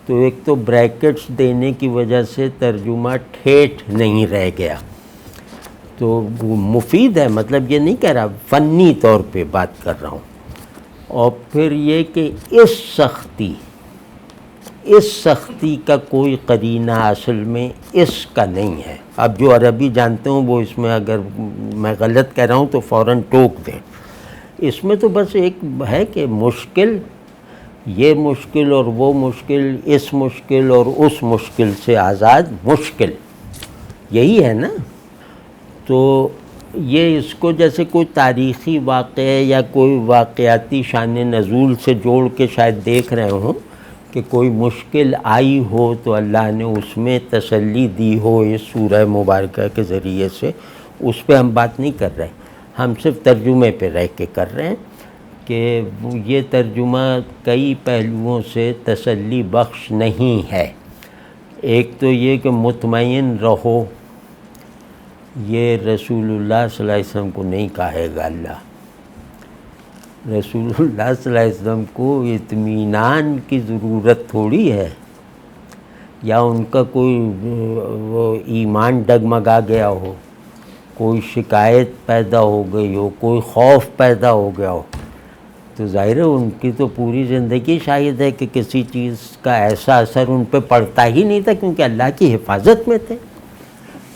تو ایک تو بریکٹس دینے کی وجہ سے ترجمہ ٹھیٹھ نہیں رہ گیا. تو مفید ہے، مطلب یہ نہیں کہہ رہا، فنی طور پہ بات کر رہا ہوں. اور پھر یہ کہ اس سختی کا کوئی قرینہ اصل میں اس کا نہیں ہے. اب جو عربی جانتے ہوں وہ اس میں اگر میں غلط کہہ رہا ہوں تو فوراً ٹوک دیں. اس میں تو بس ایک ہے کہ مشکل، یہ مشکل اور وہ مشکل، اس مشکل اور اس مشکل سے آزاد مشکل، یہی ہے نا. تو یہ اس کو جیسے کوئی تاریخی واقعہ یا کوئی واقعاتی شان نزول سے جوڑ کے شاید دیکھ رہے ہوں کہ کوئی مشکل آئی ہو تو اللہ نے اس میں تسلی دی ہو اس سورہ مبارکہ کے ذریعے سے. اس پہ ہم بات نہیں کر رہے، ہم صرف ترجمے پہ رہ کے کر رہے ہیں کہ یہ ترجمہ کئی پہلوؤں سے تسلی بخش نہیں ہے. ایک تو یہ کہ مطمئن رہو، یہ رسول اللہ صلی اللہ علیہ وسلم کو نہیں کہے گا اللہ. رسول اللہ صلی اللہ علیہ وسلم کو اطمینان کی ضرورت تھوڑی ہے، یا ان کا کوئی وہ ایمان ڈگمگا گیا ہو، کوئی شکایت پیدا ہو گئی ہو، کوئی خوف پیدا ہو گیا ہو، تو ظاہر ہے ان کی تو پوری زندگی شاہد ہے کہ کسی چیز کا ایسا اثر ان پہ پڑتا ہی نہیں تھا، کیونکہ اللہ کی حفاظت میں تھے.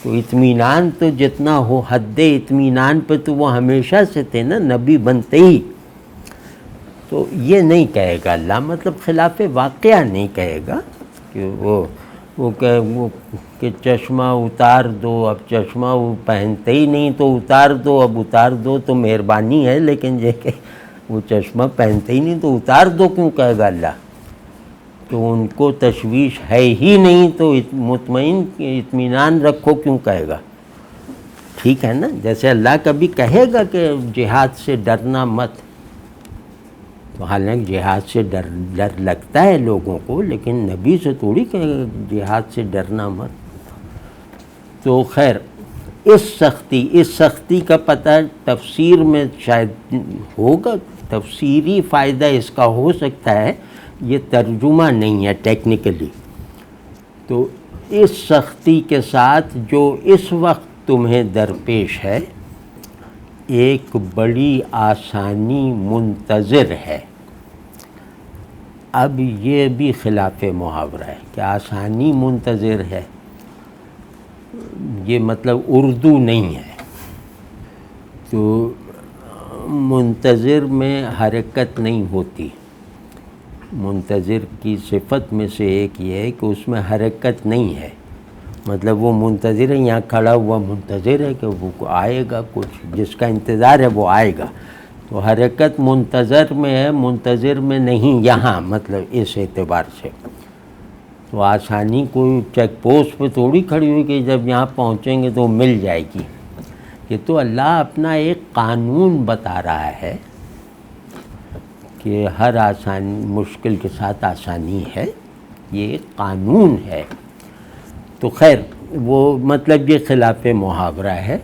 تو اطمینان تو جتنا ہو حد اطمینان پہ تو وہ ہمیشہ سے تھے نا، نبی بنتے ہی. تو یہ نہیں کہے گا اللہ، مطلب خلاف واقعہ نہیں کہے گا کہ وہ کہ چشمہ اتار دو، اب چشمہ وہ پہنتے ہی نہیں تو اتار دو، اب اتار دو تو مہربانی ہے، لیکن یہ کہ وہ چشمہ پہنتے ہی نہیں تو اتار دو کیوں کہے گا اللہ؟ تو ان کو تشویش ہے ہی نہیں تو مطمئن اطمینان رکھو کیوں کہے گا؟ ٹھیک ہے نا. جیسے اللہ کبھی کہے گا کہ جہاد سے ڈرنا مت، تو حالانکہ جہاد سے ڈر لگتا ہے لوگوں کو، لیکن نبی سے تھوڑی کہے گا جہاد سے ڈرنا مت. تو خیر اس سختی کا پتہ تفسیر میں شاید ہوگا، تفسیری فائدہ اس کا ہو سکتا ہے، یہ ترجمہ نہیں ہے ٹیکنیکلی. تو اس سختی کے ساتھ جو اس وقت تمہیں درپیش ہے، ایک بڑی آسانی منتظر ہے. اب یہ بھی خلاف محاورہ ہے کہ آسانی منتظر ہے، یہ مطلب اردو نہیں ہے. تو منتظر میں حرکت نہیں ہوتی. منتظر کی صفت میں سے ایک یہ ہے کہ اس میں حرکت نہیں ہے، مطلب وہ منتظر ہے، یہاں کھڑا ہوا منتظر ہے کہ وہ آئے گا، کچھ جس کا انتظار ہے وہ آئے گا. تو حرکت منتظر میں ہے، منتظر میں نہیں یہاں، مطلب اس اعتبار سے. تو آسانی کوئی چیک پوسٹ پہ تھوڑی کھڑی ہوئی کہ جب یہاں پہنچیں گے تو مل جائے گی. یہ تو اللہ اپنا ایک قانون بتا رہا ہے کہ ہر مشکل کے ساتھ آسانی ہے، یہ ایک قانون ہے. تو خیر وہ مطلب یہ خلاف محاورہ ہے.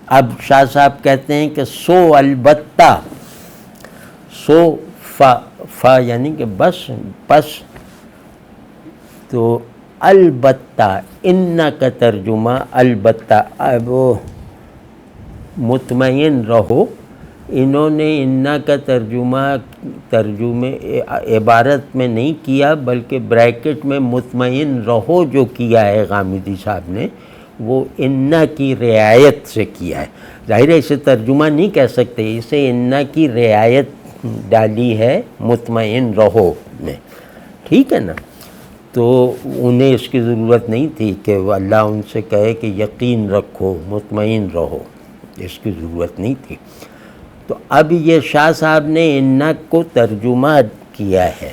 اب شاہ صاحب کہتے ہیں کہ سو البتہ، سو فا یعنی کہ بس پس، تو البتہ ان کا ترجمہ البتہ، وہ مطمئن رہو. انہوں نے انا کا ترجمے عبارت میں نہیں کیا، بلکہ بریکٹ میں مطمئن رہو جو کیا ہے غامدی صاحب نے، وہ انا کی رعایت سے کیا ہے. ظاہر ہے اسے ترجمہ نہیں کہہ سکتے، اسے انا کی رعایت ڈالی ہے مطمئن رہو میں. ٹھیک ہے نا. تو انہیں اس کی ضرورت نہیں تھی کہ اللہ ان سے کہے کہ یقین رکھو، مطمئن رہو، اس کی ضرورت نہیں تھی. تو اب یہ شاہ صاحب نے انا کو ترجمہ کیا ہے،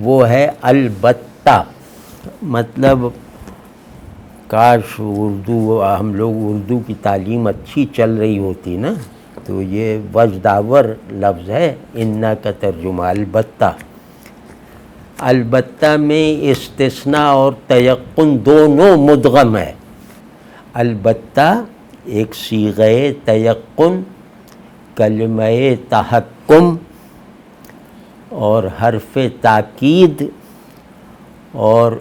وہ ہے البتہ. مطلب کاش اردو، ہم لوگ اردو کی تعلیم اچھی چل رہی ہوتی نا، تو یہ وجداور لفظ ہے انا کا ترجمہ البتہ. البتہ میں استثناء اور تیقن دونوں مدغم ہے. البتہ ایک صیغہ تیقن، کلمہ تحکم اور حرف تاکید اور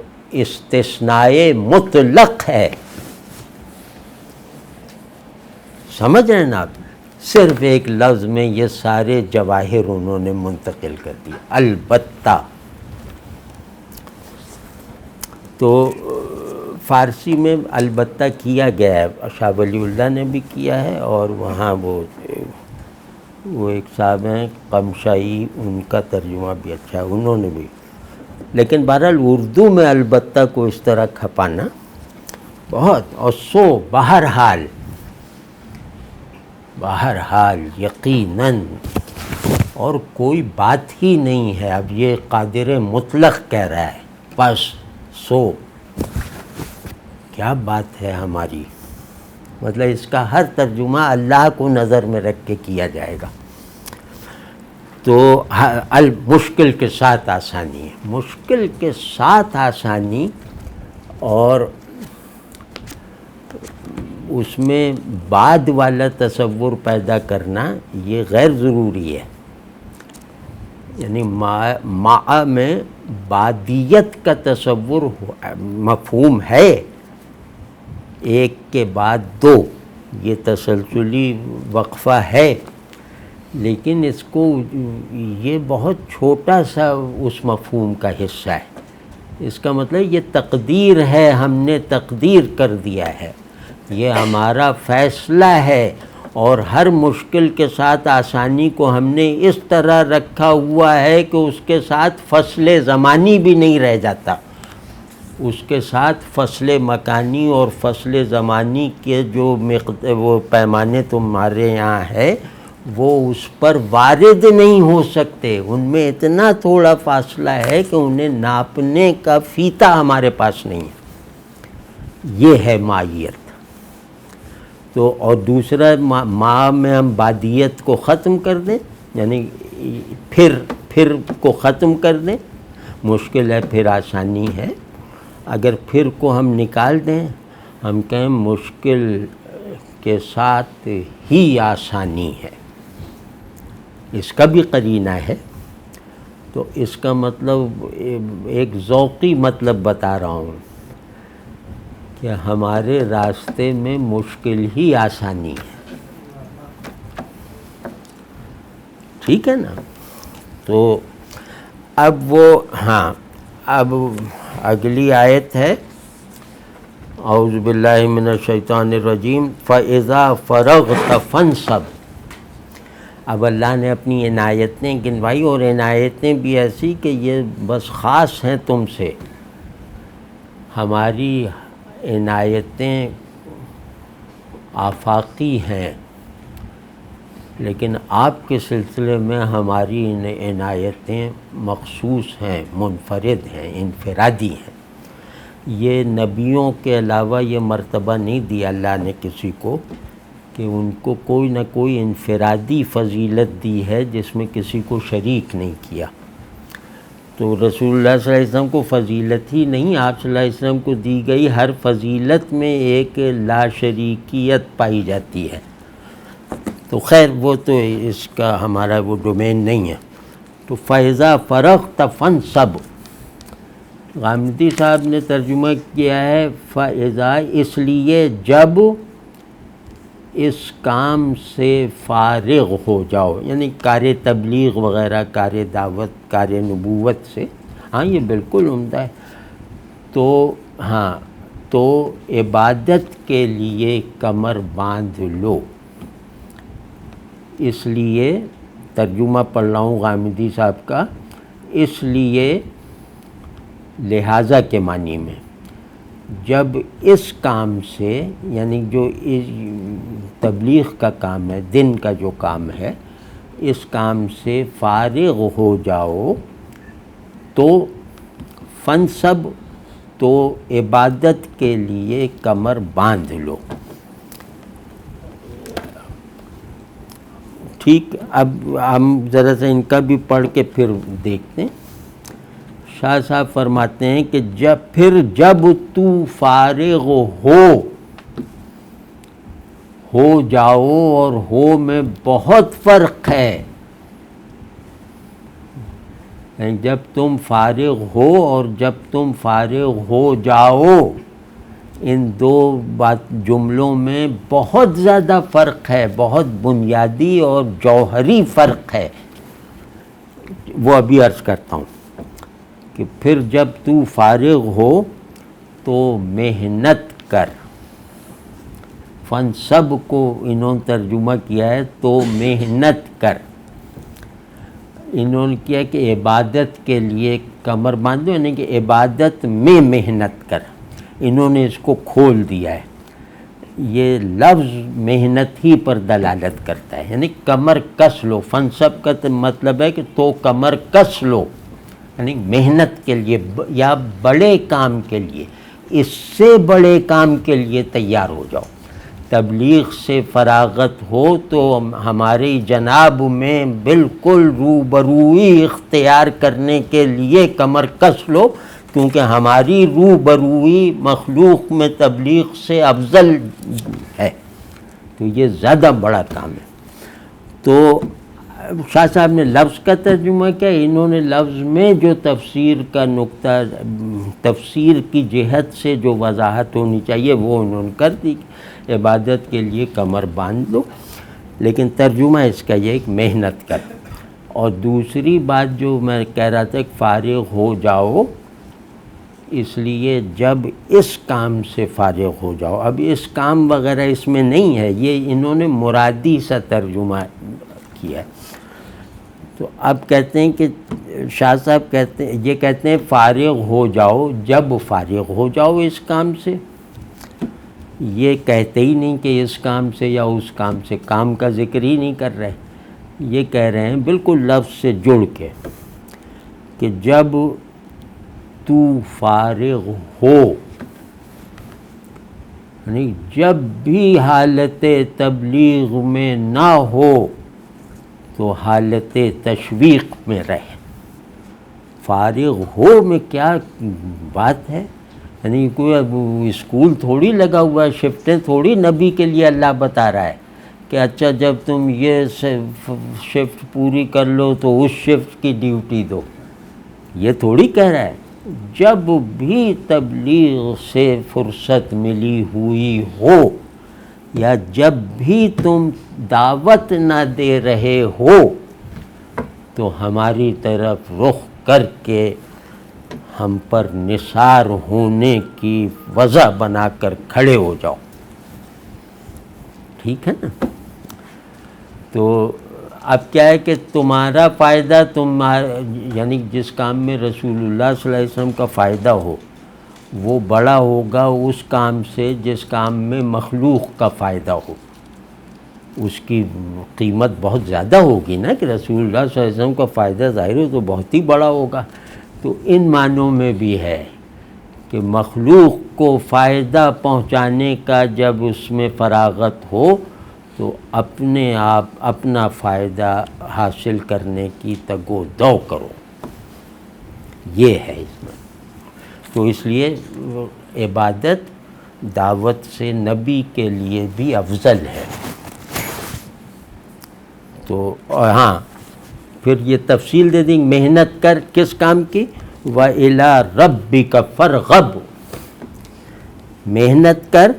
استثناء مطلق ہے. سمجھ رہے ہیں نا آپ؟ صرف ایک لفظ میں یہ سارے جواہر انہوں نے منتقل کر دی. البتہ تو فارسی میں البتہ کیا گیا ہے، شاہ ولی اللہ نے بھی کیا ہے، اور وہاں وہ ایک صاحب ہیں قمشائی، ان کا ترجمہ بھی اچھا ہے، انہوں نے بھی. لیکن بہرحال اردو میں البتہ کو اس طرح کھپانا بہت، اور سو بہرحال یقیناً، اور کوئی بات ہی نہیں ہے. اب یہ قادر مطلق کہہ رہا ہے، بس سو کیا بات ہے ہماری. مطلب اس کا ہر ترجمہ اللہ کو نظر میں رکھ کے کیا جائے گا. تو مشکل کے ساتھ آسانی ہے. مشکل کے ساتھ آسانی اور اس میں بعد والا تصور پیدا کرنا یہ غیر ضروری ہے. یعنی مع میں بعدیت کا تصور مفہوم ہے، ایک کے بعد دو، یہ تسلسلی وقفہ ہے، لیکن اس کو یہ بہت چھوٹا سا اس مفہوم کا حصہ ہے. اس کا مطلب یہ تقدیر ہے، ہم نے تقدیر کر دیا ہے، یہ ہمارا فیصلہ ہے، اور ہر مشکل کے ساتھ آسانی کو ہم نے اس طرح رکھا ہوا ہے کہ اس کے ساتھ فصل زمانی بھی نہیں رہ جاتا. اس کے ساتھ فصل مکانی اور فصل زمانی کے جو وہ پیمانے تمہارے یہاں ہے وہ اس پر وارد نہیں ہو سکتے. ان میں اتنا تھوڑا فاصلہ ہے کہ انہیں ناپنے کا فیتہ ہمارے پاس نہیں ہے. یہ ہے مائیت. تو اور دوسرا میں ہم بعدیت کو ختم کر دیں، یعنی پھر کو ختم کر دیں. مشکل ہے پھر آسانی ہے. اگر پھر کو ہم نکال دیں، ہم کہیں مشکل کے ساتھ ہی آسانی ہے، اس کا بھی قرینہ ہے. تو اس کا مطلب ایک ذوقی مطلب بتا رہا ہوں کہ ہمارے راستے میں مشکل ہی آسانی ہے. ٹھیک ہے نا؟ تو اب اب اگلی آیت ہے اعوذ باللہ من الشیطان الرجیم فَإِذَا فَرَغْتَ فَانْصَبْ. اب اللہ نے اپنی عنایتیں گنوائی، اور عنایتیں بھی ایسی کہ یہ بس خاص ہیں تم سے. ہماری عنایتیں آفاقی ہیں، لیکن آپ کے سلسلے میں ہماری عنایتیں مخصوص ہیں، منفرد ہیں، انفرادی ہیں. یہ نبیوں کے علاوہ یہ مرتبہ نہیں دیا اللہ نے کسی کو کہ ان کو کوئی نہ کوئی انفرادی فضیلت دی ہے جس میں کسی کو شریک نہیں کیا. تو رسول اللہ صلی اللہ علیہ وسلم کو فضیلت ہی نہیں، آپ صلی اللہ علیہ وسلم کو دی گئی ہر فضیلت میں ایک لا شریکیت پائی جاتی ہے. تو خیر وہ تو اس کا ہمارا وہ ڈومین نہیں ہے. تو فَإِذَا فَرَغْتَ فَانْصَبْ، غامدی صاحب نے ترجمہ کیا ہے فَإِذَا، اس لیے جب اس کام سے فارغ ہو جاؤ، یعنی کار تبلیغ وغیرہ، کار دعوت، کار نبوت سے. ہاں یہ بالکل عمدہ ہے. تو عبادت کے لیے کمر باندھ لو. اس لیے ترجمہ پڑھ رہا ہوں غامدی صاحب کا، اس لیے لہٰذا کے معنی میں، جب اس کام سے، یعنی جو تبلیغ کا کام ہے، دن کا جو کام ہے، اس کام سے فارغ ہو جاؤ تو فنصب، تو عبادت کے لیے کمر باندھ لو. ٹھیک، اب ہم ذرا سا ان کا بھی پڑھ کے پھر دیکھتے ہیں. شاہ صاحب فرماتے ہیں کہ جب تو فارغ ہو جاؤ، اور ہو میں بہت فرق ہے. جب تم فارغ ہو اور جب تم فارغ ہو جاؤ، ان دو جملوں میں بہت زیادہ فرق ہے، بہت بنیادی اور جوہری فرق ہے. وہ ابھی عرض کرتا ہوں کہ پھر جب تو فارغ ہو تو محنت کر. فن سب کو انہوں نے ترجمہ کیا ہے تو محنت کر. انہوں نے کیا کہ عبادت کے لیے کمر باندھو، یعنی کہ عبادت میں محنت کر. انہوں نے اس کو کھول دیا ہے. یہ لفظ محنت ہی پر دلالت کرتا ہے، یعنی کمر کس لو. فنصب کا مطلب ہے کہ تو کمر کس لو، یعنی محنت کے لیے یا بڑے کام کے لیے، اس سے بڑے کام کے لیے تیار ہو جاؤ. تبلیغ سے فراغت ہو تو ہماری جناب میں بالکل روبروئی اختیار کرنے کے لیے کمر کس لو، کیونکہ ہماری روبروئی مخلوق میں تبلیغ سے افضل ہے، تو یہ زیادہ بڑا کام ہے۔ تو شاہ صاحب نے لفظ کا ترجمہ کیا، انہوں نے لفظ میں جو تفسیر کا نقطہ، تفسیر کی جہت سے جو وضاحت ہونی چاہیے وہ انہوں نے کر دی، عبادت کے لیے کمر باندھ لو، لیکن ترجمہ اس کا یہ کہ محنت کر۔ اور دوسری بات جو میں کہہ رہا تھا کہ فارغ ہو جاؤ، اس لیے جب اس کام سے فارغ ہو جاؤ، اب اس کام وغیرہ اس میں نہیں ہے، یہ انہوں نے مرادی سا ترجمہ کیا ہے۔ تو اب کہتے ہیں کہ شاہ صاحب کہتے ہیں فارغ ہو جاؤ، جب فارغ ہو جاؤ اس کام سے۔ یہ کہتے ہی نہیں کہ اس کام سے یا اس کام سے، کام کا ذکر ہی نہیں کر رہے، یہ کہہ رہے ہیں بالکل لفظ سے جڑ کے کہ جب تو فارغ ہو، یعنی جب بھی حالت تبلیغ میں نہ ہو تو حالت تشویق میں رہے۔ فارغ ہو میں کیا بات ہے، یعنی کوئی اسکول تھوڑی لگا ہوا ہے، شفٹیں تھوڑی نبی کے لیے اللہ بتا رہا ہے کہ اچھا جب تم یہ شفٹ پوری کر لو تو اس شفٹ کی ڈیوٹی دو، یہ تھوڑی کہہ رہا ہے۔ جب بھی تبلیغ سے فرصت ملی ہوئی ہو یا جب بھی تم دعوت نہ دے رہے ہو تو ہماری طرف رخ کر کے ہم پر نثار ہونے کی وجہ بنا کر کھڑے ہو جاؤ، ٹھیک ہے نا؟ تو اب کیا ہے کہ تمہارا فائدہ یعنی جس کام میں رسول اللہ صلی اللہ علیہ وسلم کا فائدہ ہو وہ بڑا ہوگا اس کام سے جس کام میں مخلوق کا فائدہ ہو، اس کی قیمت بہت زیادہ ہوگی نا، کہ رسول اللہ صلی اللہ علیہ وسلم کا فائدہ ظاہر ہو تو بہت ہی بڑا ہوگا۔ تو ان معنوں میں بھی ہے کہ مخلوق کو فائدہ پہنچانے کا جب اس میں فراغت ہو تو اپنے آپ اپنا فائدہ حاصل کرنے کی تگ و دو کرو، یہ ہے اس میں۔ تو اس لیے عبادت دعوت سے نبی کے لیے بھی افضل ہے۔ تو ہاں پھر یہ تفصیل دے دیں، محنت کر کس کام کی، وَإِلَىٰ رَبِّكَ فَارْغَب، محنت کر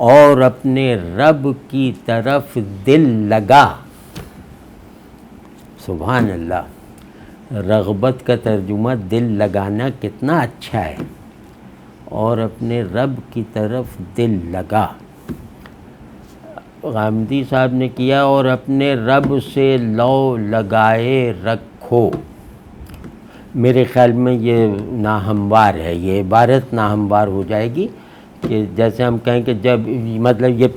اور اپنے رب کی طرف دل لگا۔ سبحان اللہ، رغبت کا ترجمہ دل لگانا کتنا اچھا ہے، اور اپنے رب کی طرف دل لگا۔ غامدی صاحب نے کیا اور اپنے رب سے لو لگائے رکھو، میرے خیال میں یہ ناہموار ہے، یہ عبارت ناہموار ہو جائے گی کہ جیسے ہم کہیں کہ جب مطلب یہ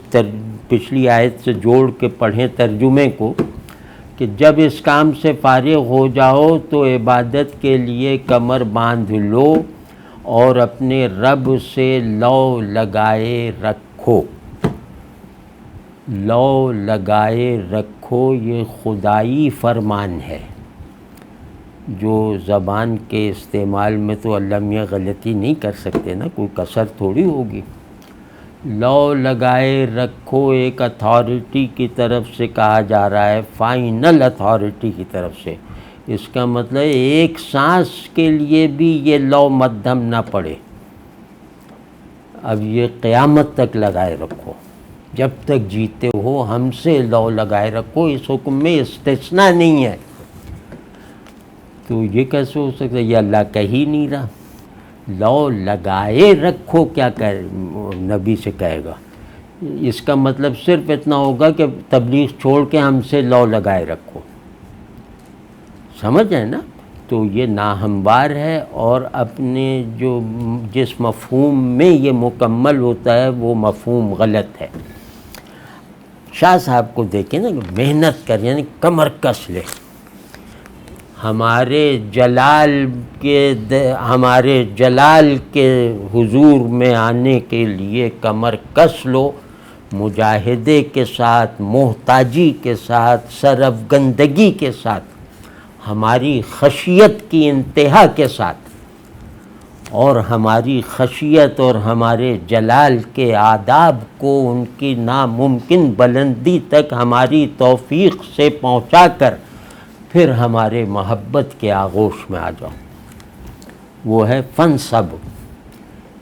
پچھلی آیت سے جوڑ کے پڑھیں ترجمے کو کہ جب اس کام سے فارغ ہو جاؤ تو عبادت کے لیے کمر باندھ لو اور اپنے رب سے لو لگائے رکھو۔ لو لگائے رکھو یہ خدائی فرمان ہے، جو زبان کے استعمال میں تو اللہ میاں غلطی نہیں کر سکتے نا، کوئی کسر تھوڑی ہوگی۔ لو لگائے رکھو ایک اتھارٹی کی طرف سے کہا جا رہا ہے، فائنل اتھارٹی کی طرف سے، اس کا مطلب ایک سانس کے لیے بھی یہ لو مدھم نہ پڑے، اب یہ قیامت تک لگائے رکھو، جب تک جیتے ہو ہم سے لو لگائے رکھو، اس حکم میں استثناء نہیں ہے۔ تو یہ کیسے ہو سکتا ہے، یہ اللہ کہہ ہی نہیں رہا، لو لگائے رکھو کیا نبی سے کہے گا، اس کا مطلب صرف اتنا ہوگا کہ تبلیغ چھوڑ کے ہم سے لو لگائے رکھو، سمجھ ہے نا؟ تو یہ ناہموار ہے، اور اپنے جس مفہوم میں یہ مکمل ہوتا ہے وہ مفہوم غلط ہے۔ شاہ صاحب کو دیکھیں نا، محنت کر یعنی کمر کس لے، ہمارے جلال کے حضور میں آنے کے لیے کمر کس لو، مجاہدے کے ساتھ، محتاجی کے ساتھ، سرافگندگی کے ساتھ، ہماری خشیت کی انتہا کے ساتھ، اور ہماری خشیت اور ہمارے جلال کے آداب کو ان کی ناممکن بلندی تک ہماری توفیق سے پہنچا کر پھر ہمارے محبت کے آغوش میں آ جاؤ. وہ ہے فن سب،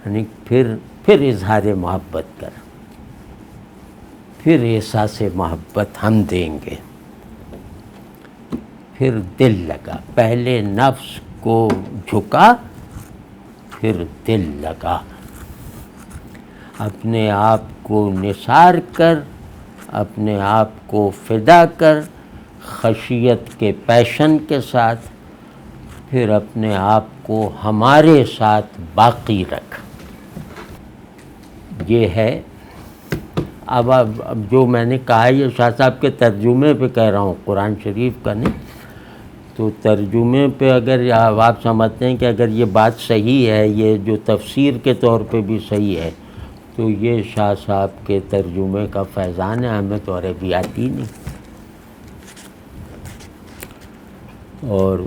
یعنی پھر اظہار محبت کر، پھر احساس محبت ہم دیں گے. پھر دل لگا، پہلے نفس کو جھکا پھر دل لگا. اپنے آپ کو نثار کر، اپنے آپ کو فدا کر خشیت کے پیشن کے ساتھ، پھر اپنے آپ کو ہمارے ساتھ باقی رکھ. یہ ہے. اب جو میں نے کہا یہ شاہ صاحب کے ترجمے پہ کہہ رہا ہوں، قرآن شریف کا نہیں. تو ترجمے پہ اگر آپ سمجھتے ہیں کہ اگر یہ بات صحیح ہے، یہ جو تفسیر کے طور پہ بھی صحیح ہے، تو یہ شاہ صاحب کے ترجمے کا فیضان ہے. ہمیں تو عربی آتی نہیں. اور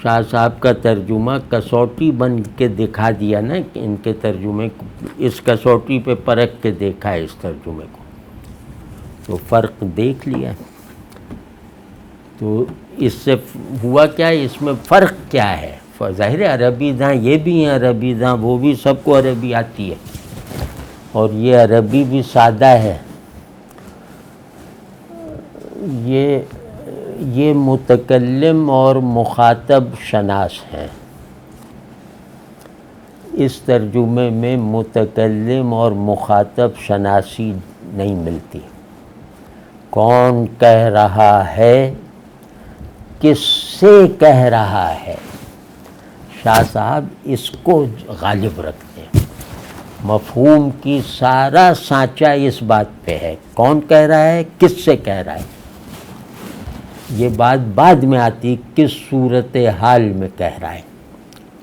شاہ صاحب کا ترجمہ کسوٹی بن کے دکھا دیا نا کہ ان کے ترجمے کو، اس کسوٹی پہ پرکھ کے دیکھا ہے اس ترجمے کو، تو فرق دیکھ لیا. تو اس سے ہوا کیا، اس میں فرق کیا ہے؟ ظاہر عربی داں یہ بھی ہیں، عربی داں وہ بھی، سب کو عربی آتی ہے، اور یہ عربی بھی سادہ ہے. یہ متکلم اور مخاطب شناس ہیں. اس ترجمے میں متکلم اور مخاطب شناسی نہیں ملتی. کون کہہ رہا ہے، کس سے کہہ رہا ہے، شاہ صاحب اس کو غالب رکھتے ہیں. مفہوم کی سارا سانچہ اس بات پہ ہے، کون کہہ رہا ہے، کس سے کہہ رہا ہے. یہ بات بعد میں آتی کس صورت حال میں کہہ رہا ہے،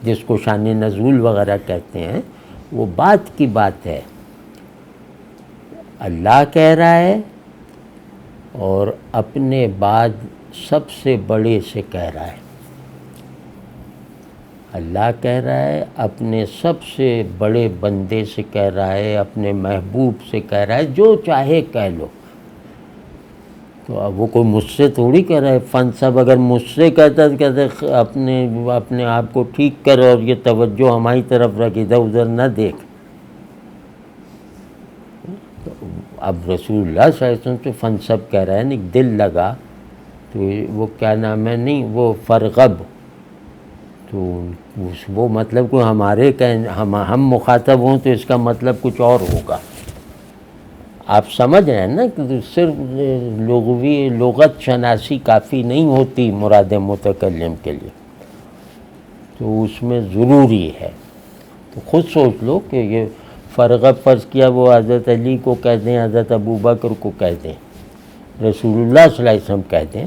جس کو شان نزول وغیرہ کہتے ہیں، وہ بات کی بات ہے. اللہ کہہ رہا ہے اور اپنے بعد سب سے بڑے سے کہہ رہا ہے. اللہ کہہ رہا ہے، اپنے سب سے بڑے بندے سے کہہ رہا ہے، اپنے محبوب سے کہہ رہا ہے، جو چاہے کہہ لو. تو اب وہ کوئی مجھ سے تھوڑی کہہ رہا ہے. فن سب اگر مجھ سے کہتا تو کہتے اپنے آپ کو ٹھیک کر اور یہ توجہ ہماری طرف رکھ، ادھر ادھر نہ دیکھ. اب رسول اللہ صلی اللہ علیہ وسلم سے فن سب کہہ رہا ہے، نہیں دل لگا، تو وہ کیا نام ہے، نہیں وہ فرغب، تو وہ مطلب کو ہمارے ہم مخاطب ہوں تو اس کا مطلب کچھ اور ہوگا. آپ سمجھ رہے ہیں نا کہ صرف لغت شناسی کافی نہیں ہوتی مراد متکلم کے لیے، تو اس میں ضروری ہے. تو خود سوچ لو کہ یہ فرغب فرض کیا وہ حضرت علی کو کہہ دیں، حضرت ابو بکر کو کہہ دیں، رسول اللہ صلی اللہ علیہ وسلم کہہ دیں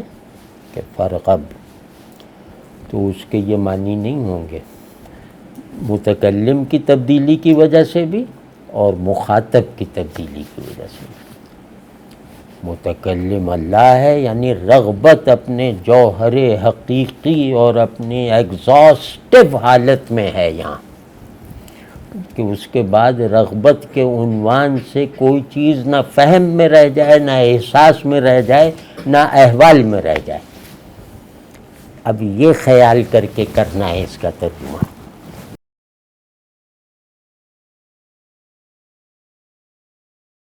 کہ فرغب، تو اس کے یہ معنی نہیں ہوں گے. متکلم کی تبدیلی کی وجہ سے بھی اور مخاطب کی تبدیلی کی وجہ سے. متکلم اللہ ہے، یعنی رغبت اپنے جوہر حقیقی اور اپنی ایگزاسٹو حالت میں ہے یہاں، کہ اس کے بعد رغبت کے عنوان سے کوئی چیز نہ فہم میں رہ جائے، نہ احساس میں رہ جائے، نہ احوال میں رہ جائے. اب یہ خیال کر کے کرنا ہے اس کا ترجمہ.